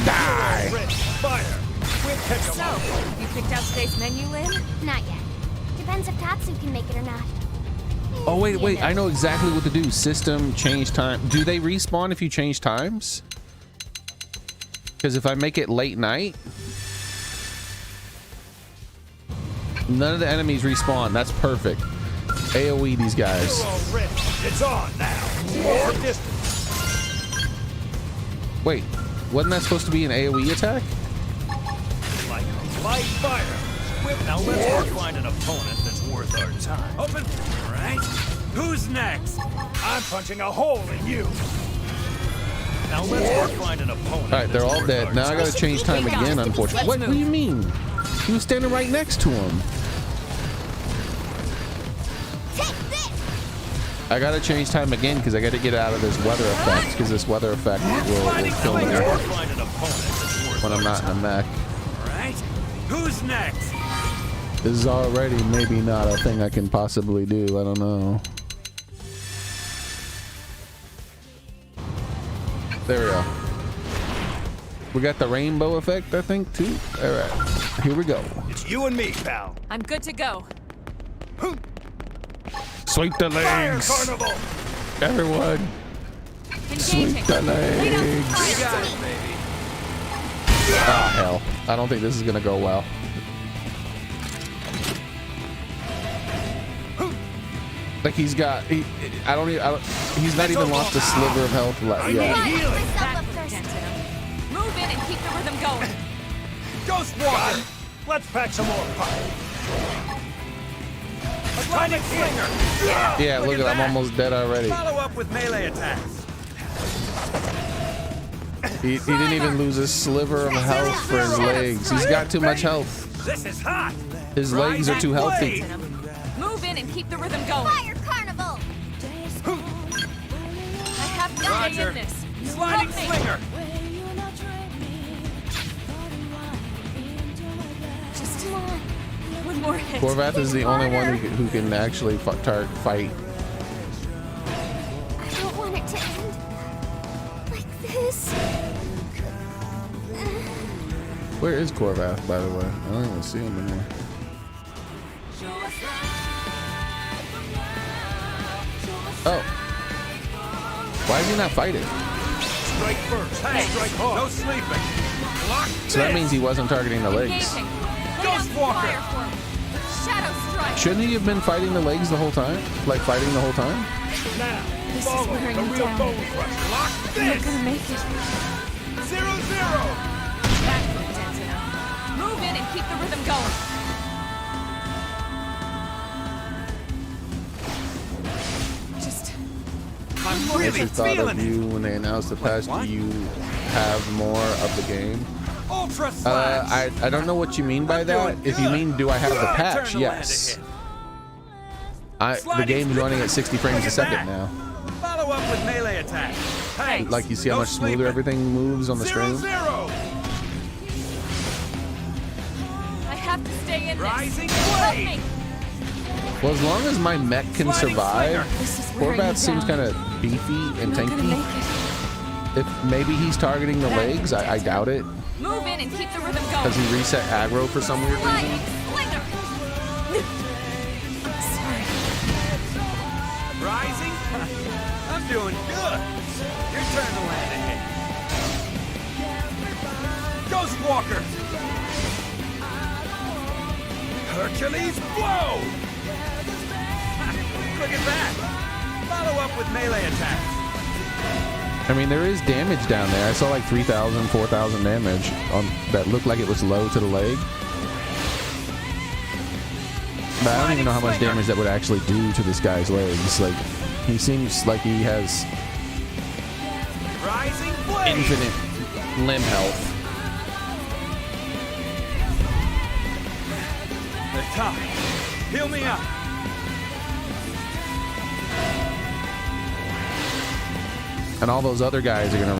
[SPEAKER 1] Die.
[SPEAKER 3] Red, fire. Quick, catch 'em
[SPEAKER 5] So,
[SPEAKER 3] up.
[SPEAKER 5] you picked out today's menu, Lynn?
[SPEAKER 2] Not yet. Depends if Tatsu can make it or not.
[SPEAKER 1] Oh wait, I know exactly what to do. System change time. Do they respawn if you change times? Because if I make it late night, none of the enemies respawn. That's perfect. AoE these guys.
[SPEAKER 3] You're all ready. It's on now. More distance.
[SPEAKER 1] Wait, wasn't that supposed to be an AoE attack?
[SPEAKER 3] Like light fire. Whip. Now let's go find an opponent that's worth our time.
[SPEAKER 6] Open. All right. Who's next?
[SPEAKER 3] I'm punching a hole in you. Now let's go find an opponent.
[SPEAKER 1] All right, they're
[SPEAKER 3] that's
[SPEAKER 1] all
[SPEAKER 3] worth
[SPEAKER 1] dead.
[SPEAKER 3] our
[SPEAKER 1] Now I
[SPEAKER 3] time.
[SPEAKER 1] gotta change time again, unfortunately. What do you mean? He was standing right next to him.
[SPEAKER 2] Take this!
[SPEAKER 1] I gotta change time again because I gotta get out of this weather effect, because this weather effect will kill me
[SPEAKER 3] Let's go find an opponent that's worth
[SPEAKER 1] when I'm
[SPEAKER 3] our
[SPEAKER 1] not in a
[SPEAKER 3] time.
[SPEAKER 1] mech.
[SPEAKER 6] All right. Who's next?
[SPEAKER 1] This is already maybe not a thing I can possibly do. I don't know. There we go. We got the rainbow effect, I think, too. All right, here we go.
[SPEAKER 3] It's you and me, pal.
[SPEAKER 5] I'm good to go.
[SPEAKER 1] Sweep the
[SPEAKER 3] Fire
[SPEAKER 1] legs,
[SPEAKER 3] carnival.
[SPEAKER 1] everyone.
[SPEAKER 5] Engaging.
[SPEAKER 1] Sweep the
[SPEAKER 5] Lay down some
[SPEAKER 1] legs.
[SPEAKER 5] fire.
[SPEAKER 6] You got it, baby.
[SPEAKER 1] Ah, hell. I don't think this is gonna go well. Like he's got, he's not even lost a sliver of health left yet.
[SPEAKER 2] Right,
[SPEAKER 3] Healing.
[SPEAKER 2] myself
[SPEAKER 5] That
[SPEAKER 2] up
[SPEAKER 5] was
[SPEAKER 2] first.
[SPEAKER 5] dented him. Move in and keep the rhythm going.
[SPEAKER 6] Ghost Walker.
[SPEAKER 3] Let's pack some more pop.
[SPEAKER 6] Atomic Slinger.
[SPEAKER 1] Yeah, look at, I'm almost dead already.
[SPEAKER 6] Follow up with melee attacks.
[SPEAKER 1] He didn't even lose a sliver of health for his legs. He's got too much health.
[SPEAKER 6] This is hot.
[SPEAKER 1] His legs are too healthy.
[SPEAKER 5] Move in and keep the rhythm going.
[SPEAKER 2] Fire Carnival!
[SPEAKER 5] I have to stay
[SPEAKER 6] Roger.
[SPEAKER 5] in this.
[SPEAKER 6] Sliding
[SPEAKER 5] Help me.
[SPEAKER 6] Slinger.
[SPEAKER 5] Just one more hit.
[SPEAKER 1] Corvath is the only one who can actually fight.
[SPEAKER 2] I don't want it to end like this.
[SPEAKER 1] Where is Corvath, by the way? I don't even see him anymore. Oh. Why is he not fighting?
[SPEAKER 3] Strike first. Strike hard.
[SPEAKER 6] No sleeping. Block
[SPEAKER 1] So that
[SPEAKER 6] this.
[SPEAKER 1] means he wasn't targeting the legs.
[SPEAKER 5] Engaging. Lay down
[SPEAKER 6] Ghost
[SPEAKER 5] some
[SPEAKER 6] Walker.
[SPEAKER 5] fire for me. Shadow strike.
[SPEAKER 1] Shouldn't he have been fighting the legs the whole time? Like fighting the whole time?
[SPEAKER 3] Now,
[SPEAKER 5] This is
[SPEAKER 3] follow
[SPEAKER 5] wearing
[SPEAKER 3] the
[SPEAKER 5] me
[SPEAKER 3] real
[SPEAKER 5] down.
[SPEAKER 3] bone crusher.
[SPEAKER 6] Block
[SPEAKER 5] I'm not
[SPEAKER 6] this.
[SPEAKER 5] gonna make it.
[SPEAKER 6] 0-0.
[SPEAKER 5] That was dented him. Move in and keep the rhythm going. Just
[SPEAKER 6] I'm
[SPEAKER 1] What's
[SPEAKER 6] really
[SPEAKER 1] your thought
[SPEAKER 6] feeling
[SPEAKER 1] of
[SPEAKER 6] it.
[SPEAKER 1] you when they announced the patch? Do
[SPEAKER 6] what?
[SPEAKER 1] you have more of the game?
[SPEAKER 6] Ultra slash.
[SPEAKER 1] I don't know what you mean by that. If you mean do I have the
[SPEAKER 6] Turn
[SPEAKER 1] patch?
[SPEAKER 6] the land
[SPEAKER 1] Yes.
[SPEAKER 6] ahead.
[SPEAKER 1] The
[SPEAKER 6] Sliding
[SPEAKER 1] game's running at 60 frames
[SPEAKER 6] Look
[SPEAKER 1] a
[SPEAKER 6] at
[SPEAKER 1] second
[SPEAKER 6] that.
[SPEAKER 1] now.
[SPEAKER 6] Follow up with melee attack. Hey,
[SPEAKER 1] Like, you see how
[SPEAKER 6] no
[SPEAKER 1] much smoother
[SPEAKER 6] sleeping.
[SPEAKER 1] everything moves on the
[SPEAKER 6] 0-0.
[SPEAKER 1] screen?
[SPEAKER 5] I have to stay in
[SPEAKER 6] Rising
[SPEAKER 5] this. Help
[SPEAKER 6] blade.
[SPEAKER 5] me.
[SPEAKER 1] Well, as long as my mech can
[SPEAKER 6] Sliding
[SPEAKER 1] survive,
[SPEAKER 5] This is wearing me
[SPEAKER 1] Horvat seems
[SPEAKER 5] down.
[SPEAKER 1] kind of beefy and
[SPEAKER 5] I'm not gonna
[SPEAKER 1] tanky.
[SPEAKER 5] make it.
[SPEAKER 1] If maybe he's targeting the legs, I doubt it,
[SPEAKER 5] Move in and keep the rhythm going.
[SPEAKER 1] because he reset aggro for some weird
[SPEAKER 5] Flying
[SPEAKER 1] reason.
[SPEAKER 5] slinger. Sorry.
[SPEAKER 6] Rising? I'm doing good. Your turn to land ahead. Ghost Walker. Hercules blow. Look at that. Follow up with melee attacks.
[SPEAKER 1] I mean, there is damage down there. I saw like 3,000, 4,000 damage on that looked like it was low to the leg. But I don't even know how much damage that would actually do to this guy's legs. Like, he seems like he has
[SPEAKER 6] Rising blade.
[SPEAKER 1] infinite limb health.
[SPEAKER 6] The top. Heal me up.
[SPEAKER 1] And all those other guys are going to